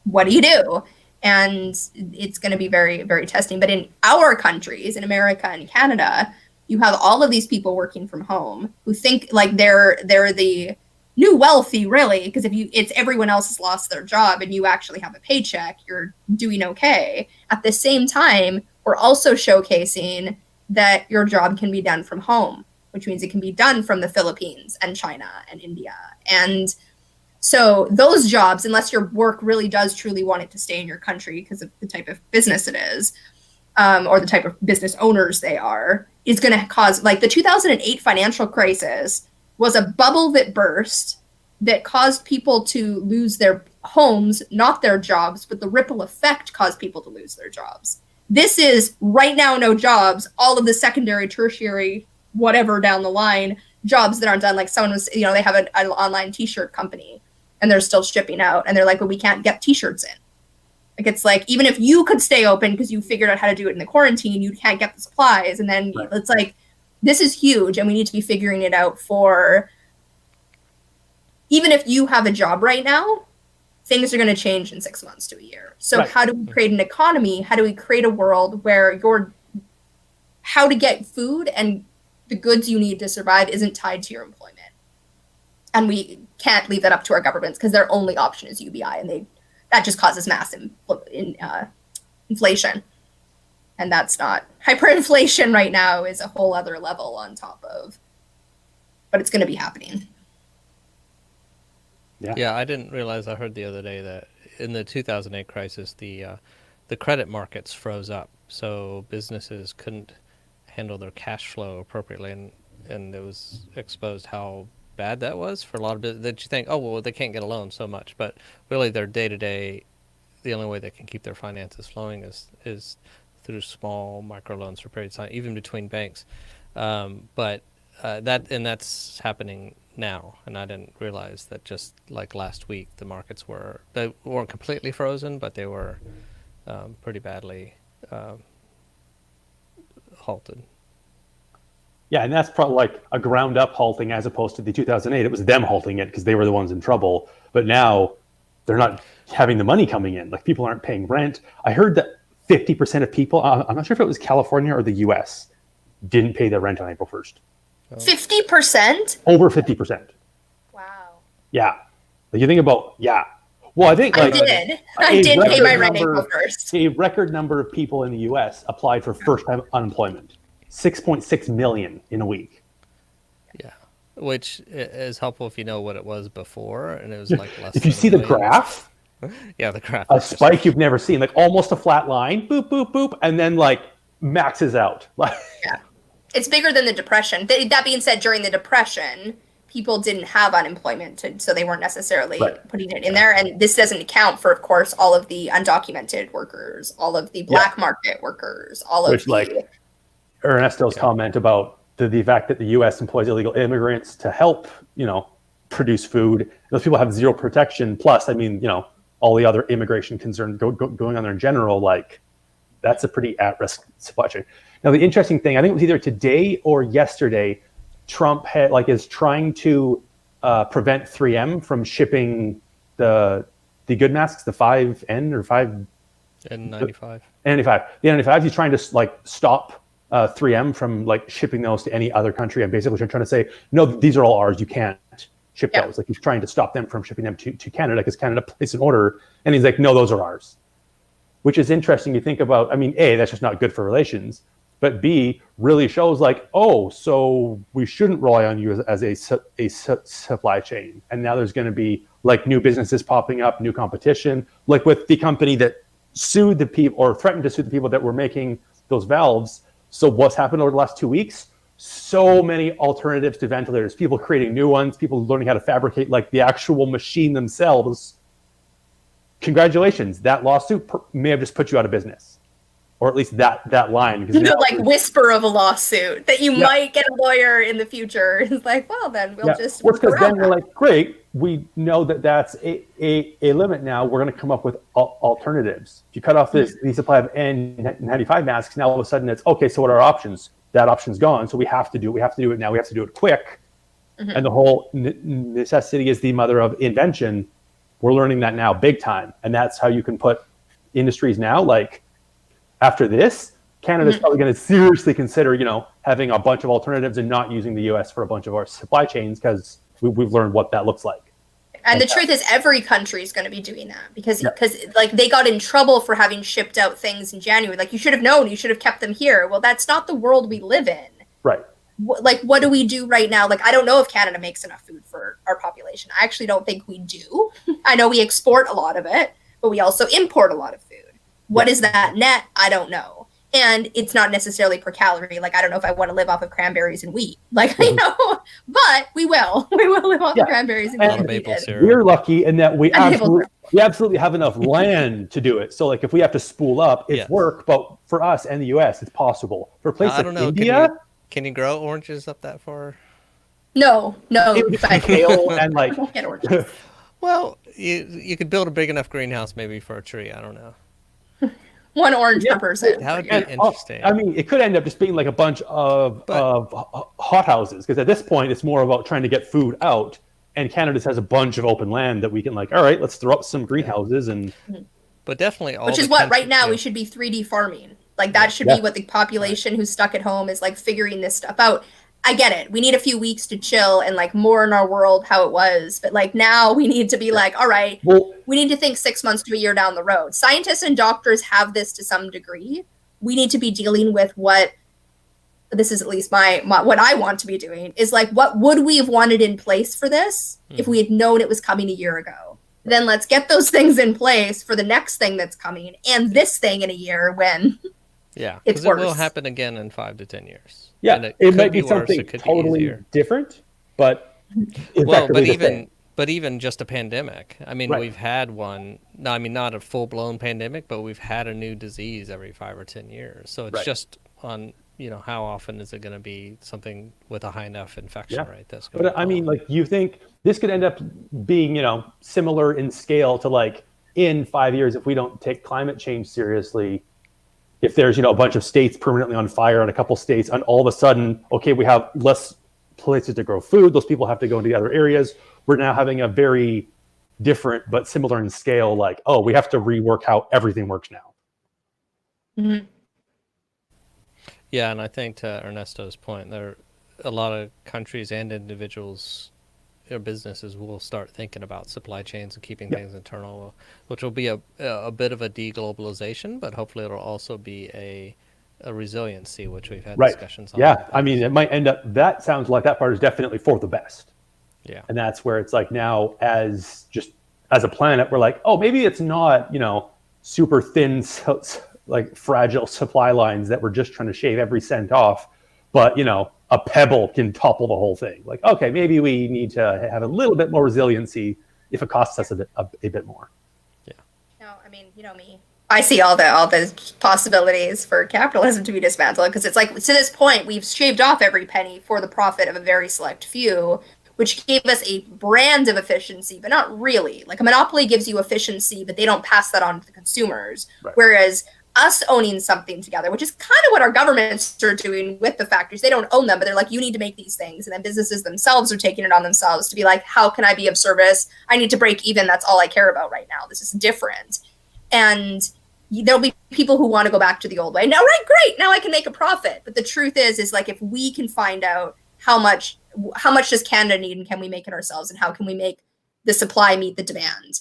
what do you do? And it's going to be very, very testing. But in our countries, in America and Canada, you have all of these people working from home who think like they're the new wealthy, really, because it's everyone else has lost their job and you actually have a paycheck, you're doing okay. At the same time, we're also showcasing that your job can be done from home, which means it can be done from the Philippines and China and India. And so those jobs, unless your work really does truly want it to stay in your country because of the type of business it is, or the type of business owners they are, is going to cause, like the 2008 financial crisis was a bubble that burst that caused people to lose their homes, not their jobs, but the ripple effect caused people to lose their jobs. This is right now, no jobs, all of the secondary, tertiary, whatever down the line, jobs that aren't done. Like someone was, they have an online t-shirt company and they're still shipping out and they're like, but we can't get t-shirts in. Like, it's like, even if you could stay open because you figured out how to do it in the quarantine, you can't get the supplies. And then it's like, this is huge. And we need to be figuring it out for, even if you have a job right now, things are going to change in 6 months to a year. So how do we create an economy? How do we create a world where how to get food and the goods you need to survive isn't tied to your employment? And we can't leave that up to our governments because their only option is UBI, and that just causes massive inflation. And that's not, hyperinflation right now is a whole other level on top of, but it's going to be happening. Yeah, I didn't realize, I heard the other day that in the 2008 crisis, the credit markets froze up. So businesses couldn't handle their cash flow appropriately. And it was exposed how bad that was for a lot of business, that you think, oh, well, they can't get a loan so much. But really their day-to-day, the only way they can keep their finances flowing is through small microloans for periods of time, even between banks. But that's happening now, and I didn't realize that just like last week the markets they weren't completely frozen, but they were pretty badly halted. Yeah, and that's probably like a ground up halting as opposed to the 2008. It was them halting it because they were the ones in trouble. But now they're not having the money coming in. Like, people aren't paying rent. I heard that 50% of people, I'm not sure if it was California or the US, didn't pay their rent on April 1st. 50%? Over 50%. Wow. Yeah. Like, you think about, Well, I think I like did. a I did pay record my rent number- April 1st. a record number of people in the U.S. applied for first-time unemployment, 6.6 million in a week. Yeah, which is helpful if you know what it was before, and it was like less. If you than see a the million. graph, Yeah, the graph. a is just- spike you've never seen, like almost a flat line, boop, boop, boop, and then like maxes out. Yeah. It's bigger than the Depression. That being said, during the Depression, people didn't have unemployment, so they weren't necessarily Right. putting it in there. And this doesn't account for, of course, all of the undocumented workers, all of the black market workers, all of Which, the... like, Ernesto's comment about the fact that the U.S. employs illegal immigrants to help, produce food. Those people have zero protection. Plus, I mean, all the other immigration concerns going on there in general, like, that's a pretty at-risk supply chain. Now, the interesting thing, I think it was either today or yesterday, Trump is trying to prevent 3M from shipping the good masks, the 5N or 5 N95. N95. The N95. He's trying to stop 3M from shipping those to any other country. And basically trying to say, no, these are all ours. You can't ship those. Like, he's trying to stop them from shipping them to Canada because Canada placed an order. And he's like, no, those are ours. Which is interesting. You think about, I mean, A, that's just not good for relations. But B, really shows so we shouldn't rely on you as a supply chain. And now there's going to be new businesses popping up, new competition, like with the company that sued the people or threatened to sue the people that were making those valves. So what's happened over the last 2 weeks? So many alternatives to ventilators, people creating new ones, people learning how to fabricate the actual machine themselves. Congratulations. That lawsuit may have just put you out of business. Or at least that line. The whisper of a lawsuit that you might get a lawyer in the future. It's well, then we'll just... Well, because then we're great, we know that's a limit now. We're going to come up with alternatives. If you cut off the supply of N95 masks, now all of a sudden it's, okay, so what are our options? That option's gone, so we have to do it now. We have to do it quick. Mm-hmm. And the whole necessity is the mother of invention. We're learning that now big time. And that's how you can put industries now, after this, Canada's probably going to seriously consider, having a bunch of alternatives and not using the U.S. for a bunch of our supply chains because we've learned what that looks like. And the truth is, every country is going to be doing that because they got in trouble for having shipped out things in January. You should have known, you should have kept them here. Well, that's not the world we live in. Right. What do we do right now? I don't know if Canada makes enough food for our population. I actually don't think we do. I know we export a lot of it, but we also import a lot of food. What is that net? I don't know. And it's not necessarily per calorie. I don't know if I want to live off of cranberries and wheat. But we will. We will live off of cranberries and wheat. Maple syrup. We're lucky in that we absolutely have enough land to do it. So if we have to spool up, it's work. But for us and the U.S., it's possible. For places like India... Can you grow oranges up that far? No. Kale and get oranges. Well, you could build a big enough greenhouse maybe for a tree. I don't know. One orange per person. That would be interesting. I mean, it could end up just being a bunch of hothouses because at this point it's more about trying to get food out. And Canada has a bunch of open land that we can all right, let's throw up some greenhouses and. But definitely which is what right now we should be 3D farming. That should be what the population who's stuck at home is figuring this stuff out. I get it. We need a few weeks to chill and more in our world how it was. But now we need to be all right, we need to think 6 months to a year down the road. Scientists and doctors have this to some degree. We need to be dealing with this is at least my what I want to be doing is what would we have wanted in place for this if we had known it was coming a year ago? Then let's get those things in place for the next thing that's coming and this thing in a year when because it will happen again in 5 to 10 years. Yeah, and it might be something totally different, but even just a pandemic. I mean, we've had one. No, I mean not a full blown pandemic, but we've had a new disease every 5 or 10 years. So it's just on how often is it going to be something with a high enough infection rate that's going. But I mean, you think this could end up being similar in scale to in 5 years if we don't take climate change seriously. If there's, a bunch of states permanently on fire and a couple states, and all of a sudden, okay, we have less places to grow food. Those people have to go into the other areas. We're now having a very different but similar in scale, we have to rework how everything works now. Mm-hmm. Yeah, and I think to Ernesto's point, there are a lot of countries and individuals businesses will start thinking about supply chains and keeping things internal, which will be a bit of a deglobalization, but hopefully it'll also be a resiliency, which we've had discussions on. Yeah, I mean, it might end up. That sounds like that part is definitely for the best. Yeah, and that's where it's like now, as a planet, we're like, oh, maybe it's not super thin, like fragile supply lines that we're just trying to shave every cent off, but a pebble can topple the whole thing. Like, okay, maybe we need to have a little bit more resiliency if it costs us a bit more. Yeah. No, I mean, you know me. I see all the possibilities for capitalism to be dismantled, because it's like, to this point, we've shaved off every penny for the profit of a very select few, which gave us a brand of efficiency, but not really. Like, a monopoly gives you efficiency, but they don't pass that on to the consumers. Right. Whereas us owning something together, which is kind of what our governments are doing with the factories. They don't own them, but they're like, you need to make these things. And then businesses themselves are taking it on themselves to be like, how can I be of service? I need to break even. That's all I care about right now. This is different. And there'll be people who want to go back to the old way. Now, right, great. Now I can make a profit. But the truth is like, if we can find out how much does Canada need, and can we make it ourselves, and how can we make the supply meet the demand,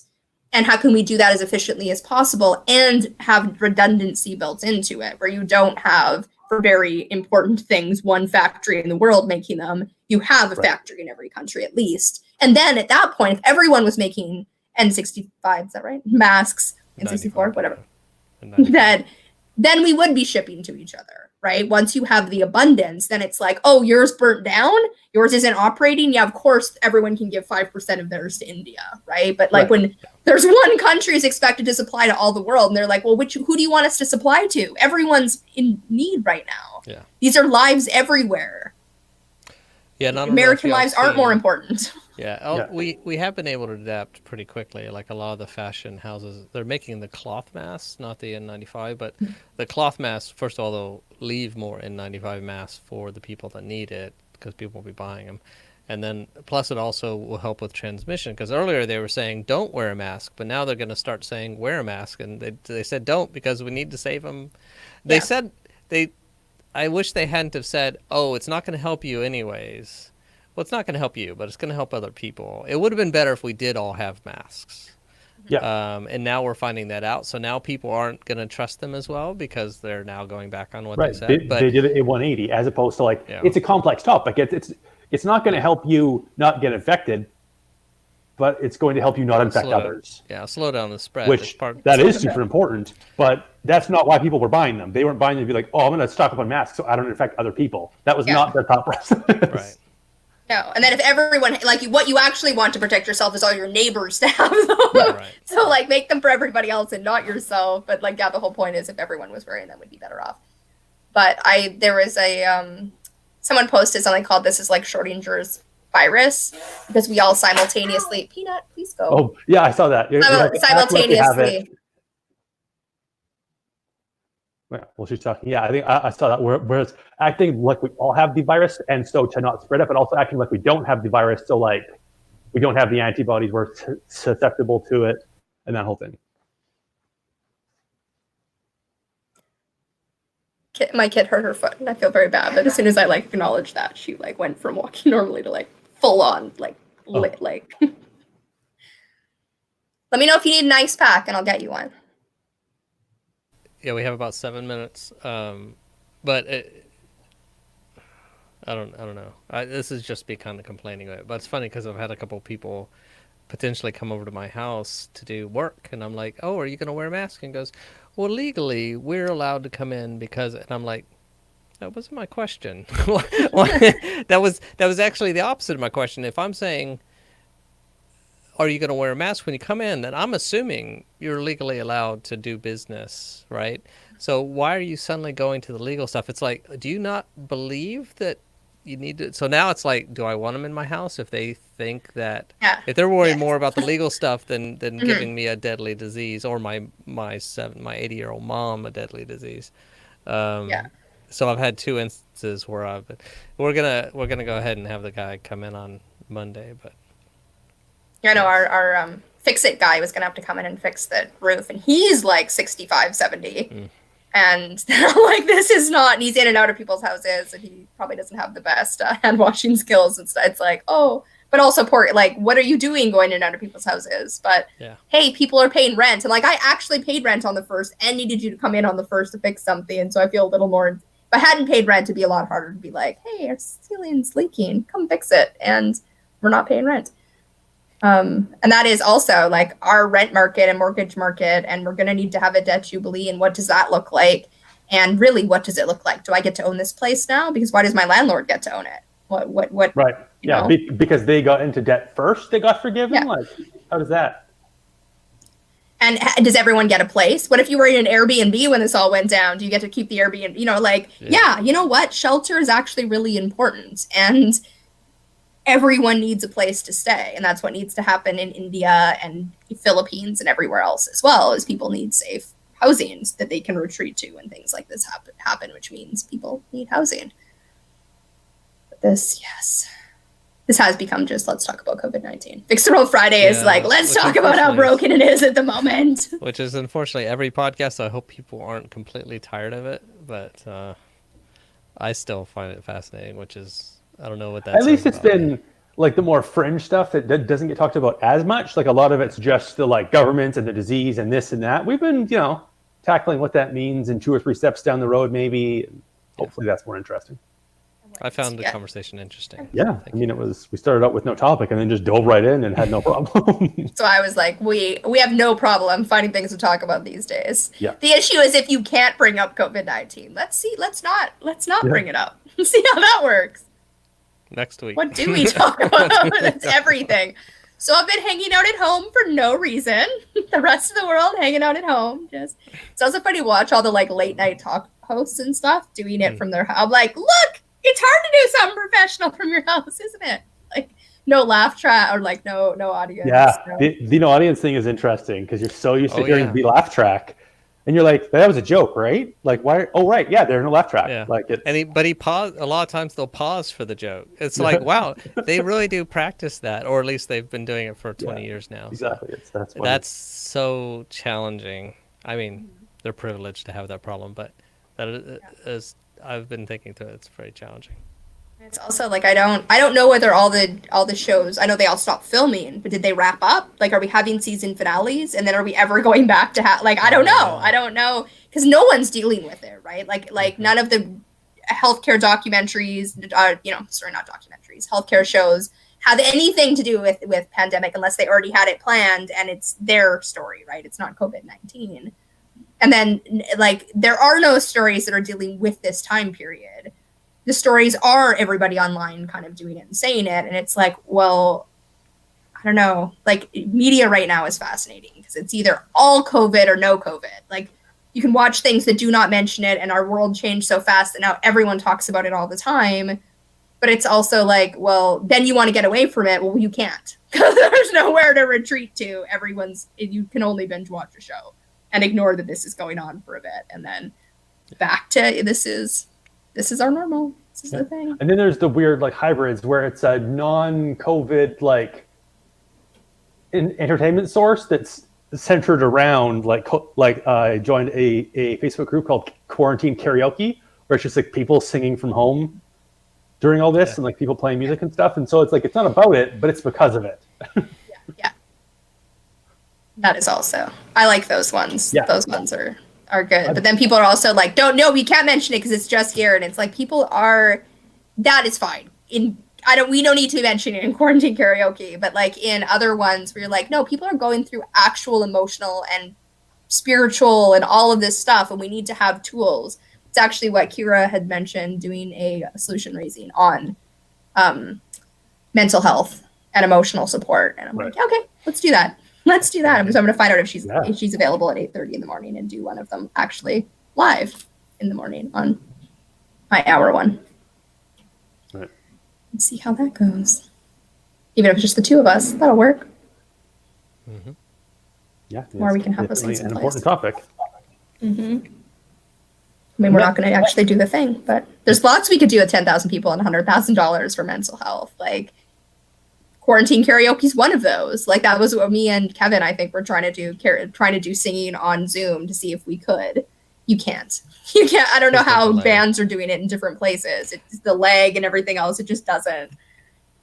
and how can we do that as efficiently as possible and have redundancy built into it, where you don't have, for very important things, one factory in the world making them. You have a factory in every country at least. And then at that point, if everyone was making N95, is that right? Masks, N64, whatever. Then we would be shipping to each other, right? Once you have the abundance, then it's like, oh, yours burnt down, yours isn't operating. Yeah, of course, everyone can give 5% of theirs to India, right? But like when there's one country is expected to supply to all the world, and they're like, well, who do you want us to supply to? Everyone's in need right now. Yeah, these are lives everywhere. Yeah, American lives aren't more important. Yeah, we have been able to adapt pretty quickly. Like a lot of the fashion houses, they're making the cloth masks, not the N95, but the cloth masks, first of all, they'll leave more N95 masks for the people that need it, because people will be buying them. And then, plus it also will help with transmission, because earlier they were saying don't wear a mask, but now they're going to start saying wear a mask, and they said don't, because we need to save them. They said I wish they hadn't have said, oh, it's not going to help you anyways. Well, it's not going to help you, but it's going to help other people. It would have been better if we did all have masks. Yeah. And now we're finding that out. So now people aren't going to trust them as well, because they're now going back on what they said. They did it at 180, as opposed to like, it's a complex topic. It's not going to help you not get infected, but it's going to help you not infect others. Slow down the spread. Which that is super important, but that's not why people were buying them. They weren't buying them to be like, oh, I'm going to stock up on masks so I don't infect other people. That was not their top process. Right. No, and then if everyone, like, what you actually want to protect yourself is all your neighbors to have them. Right. So, like, make them for everybody else and not yourself. But, like, the whole point is if everyone was wearing them, would be better off. But there was someone posted something called "This is like Schrodinger's virus," because we all simultaneously, Peanut, please go. Oh, yeah, I saw that. Simultaneously. Well, she's talking. Yeah, I think I saw that. Whereas acting like we all have the virus, and so to not spread it, but also acting like we don't have the virus, so like we don't have the antibodies, we're susceptible to it, and that whole thing. My kid hurt her foot, and I feel very bad. But as soon as I acknowledged that, she went from walking normally to full on Let me know if you need an ice pack, and I'll get you one. Yeah, we have about 7 minutes, but I don't know. This is just me kind of complaining about it, but it's funny because I've had a couple people potentially come over to my house to do work, and I'm like, "Oh, are you going to wear a mask?" And goes, "Well, legally, we're allowed to come in because," and I'm like, "That wasn't my question." That was actually the opposite of my question. If I'm saying, are you going to wear a mask when you come in? Then I'm assuming you're legally allowed to do business, right? So why are you suddenly going to the legal stuff? It's like, do you not believe that you need to? So now it's like, do I want them in my house if they think that, if they're worried more about the legal stuff than giving me a deadly disease, or my 80-year-old mom a deadly disease? So I've had two instances where we're gonna go ahead and have the guy come in on Monday, but. I know our fix-it guy was going to have to come in and fix the roof, and he's 65, 70. And I'm like, this is not, and he's in and out of people's houses, and he probably doesn't have the best hand washing skills and stuff. It's like, oh, but also poor, like, what are you doing going in and out of people's houses? But hey, people are paying rent, and like I actually paid rent on the 1st and needed you to come in on the 1st to fix something, and so I feel a little more. If I hadn't paid rent, it'd be a lot harder to be like, hey, our ceiling's leaking, come fix it, and we're not paying rent. And that is also like our rent market and mortgage market, and we're going to need to have a debt jubilee. And what does that look like? And really, what does it look like? Do I get to own this place now? Because why does my landlord get to own it? What? Right. Yeah. Because they got into debt first, they got forgiven. Yeah. Like, how does that? And does everyone get a place? What if you were in an Airbnb when this all went down? Do you get to keep the Airbnb? You know, like, you know what? Shelter is actually really important. And everyone needs a place to stay. And that's what needs to happen in India and the Philippines and everywhere else as well, is people need safe housing that they can retreat to when things like this happen, which means people need housing. But this has become just, let's talk about COVID-19. Fix the World Friday is like, let's talk about how broken it is at the moment. Which is unfortunately every podcast. So I hope people aren't completely tired of it, but I still find it fascinating, which is, I don't know what that. At least it's been like the more fringe stuff that doesn't get talked about as much. Like a lot of it's just the like governments and the disease and this and that. We've been, tackling what that means in 2 or 3 steps down the road, maybe. Hopefully that's more interesting. I found the conversation interesting. Yeah. I mean, we started out with no topic and then just dove right in and had no problem. So I was like, we have no problem finding things to talk about these days. Yeah. The issue is if you can't bring up COVID-19, let's not bring it up. See how that works. Next week. What do we talk about? It's everything. So I've been hanging out at home for no reason. The rest of the world hanging out at home. It's also funny to watch all the like late night talk hosts and stuff doing it from their house. I'm like, look, it's hard to do something professional from your house, isn't it? Like no laugh track or like no audience. Yeah, no. the no audience thing is interesting because you're so used to hearing the laugh track. And you're like, that was a joke, right? Like, why? Oh, right. Yeah, they're in a laugh track. Yeah. Like it's... But he paused. A lot of times they'll pause for the joke. It's like, wow, they really do practice that, or at least they've been doing it for 20 years now. Exactly. So that's so challenging. I mean, they're privileged to have that problem, but that is I've been thinking to it. It's very challenging. It's also like I don't know whether all the shows, I know they all stopped filming, but did they wrap up? Like, are we having season finales, and then are we ever going back to I don't know because no one's dealing with it, right? Like none of the healthcare documentaries, not documentaries, healthcare shows have anything to do with pandemic unless they already had it planned and it's their story, right? It's not COVID-19. And then like there are no stories that are dealing with this time period. The stories are everybody online kind of doing it and saying it. And it's like, well, I don't know. Like media right now is fascinating because it's either all COVID or no COVID. Like you can watch things that do not mention it and our world changed so fast that now everyone talks about it all the time. But it's also like, well, then you want to get away from it. Well, you can't because there's nowhere to retreat to. You can only binge watch a show and ignore that this is going on for a bit. And then back to this is our normal. This is the thing. And then there's the weird like hybrids where it's a non-COVID like entertainment source that's centered around I joined a Facebook group called Quarantine Karaoke where it's just like people singing from home during all this and like people playing music and stuff. And so it's like it's not about it, but it's because of it. Yeah. That is also. I like those ones. Yeah. Those ones are good. But then people are also like, we can't mention it because it's just here. And it's like that is fine. We don't need to mention it in Quarantine Karaoke, but like in other ones where you're like, no, people are going through actual emotional and spiritual and all of this stuff. And we need to have tools. It's actually what Kira had mentioned, doing a solution raising on mental health and emotional support. And I'm like, okay, let's do that. Let's do that. So I'm going to find out if she's available at 8:30 in the morning and do one of them actually live in the morning on my hour one. Right. And see how that goes. Even if it's just the two of us, that'll work. Mm-hmm. Yeah. Or we can have those things in an place. important topic. Mm-hmm. I mean, we're not going to actually do the thing, but there's lots we could do with 10,000 people and $100,000 for mental health. Like, Quarantine Karaoke is one of those. Like that was what me and Kevin, I think, were trying to do singing on Zoom to see if we could. You can't. I don't know how bands are doing it in different places. It's the lag and everything else. It just doesn't.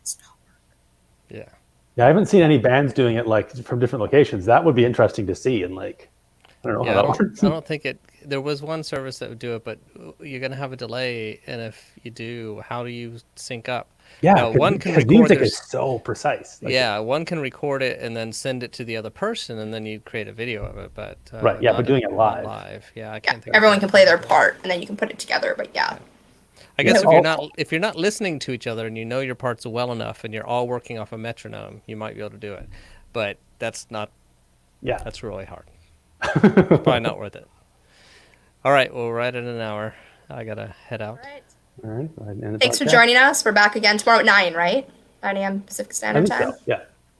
It's not work. Yeah, I haven't seen any bands doing it like from different locations. That would be interesting to see. And like, I don't know Yeah, how that works. I don't think it. There was one service that would do it, but you're gonna have a delay, and if you do, how do you sync up? Yeah, Now, one can because record. music is so precise. Like, Yeah, one can record it and then send it to the other person, and then you create a video of it. But right, yeah, but doing it not live. live. Yeah, I Yeah, can't think. everyone of can play their part, and then you can put it together. But yeah, I guess Yeah. if you're not listening to each other and you know your parts well enough, and you're all working off a metronome, you might be able to do it. But that's not. Yeah, That's really hard. It's probably not worth it. All right, well, we're right at an hour. I gotta head out. All right. All right. Go ahead and end the Thanks for podcast. joining us. We're back again tomorrow at 9, right? 9 a.m. Pacific I Standard think Time. so.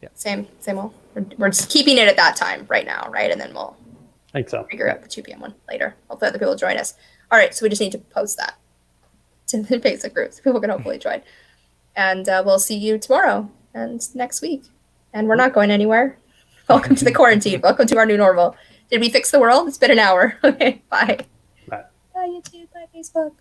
Yeah, Same old. We're just keeping it at that time right now, right? And then we'll I think so. figure out the 2 p.m. one later. Hopefully other people will join us. All right, so we just need to post that to the basic group so people can hopefully join. And we'll see you tomorrow and next week. And we're not going anywhere. Welcome to the quarantine. Welcome to our new normal. Did we fix the world? It's been an hour. Okay, bye. Bye. Bye, YouTube. Bye, Facebook.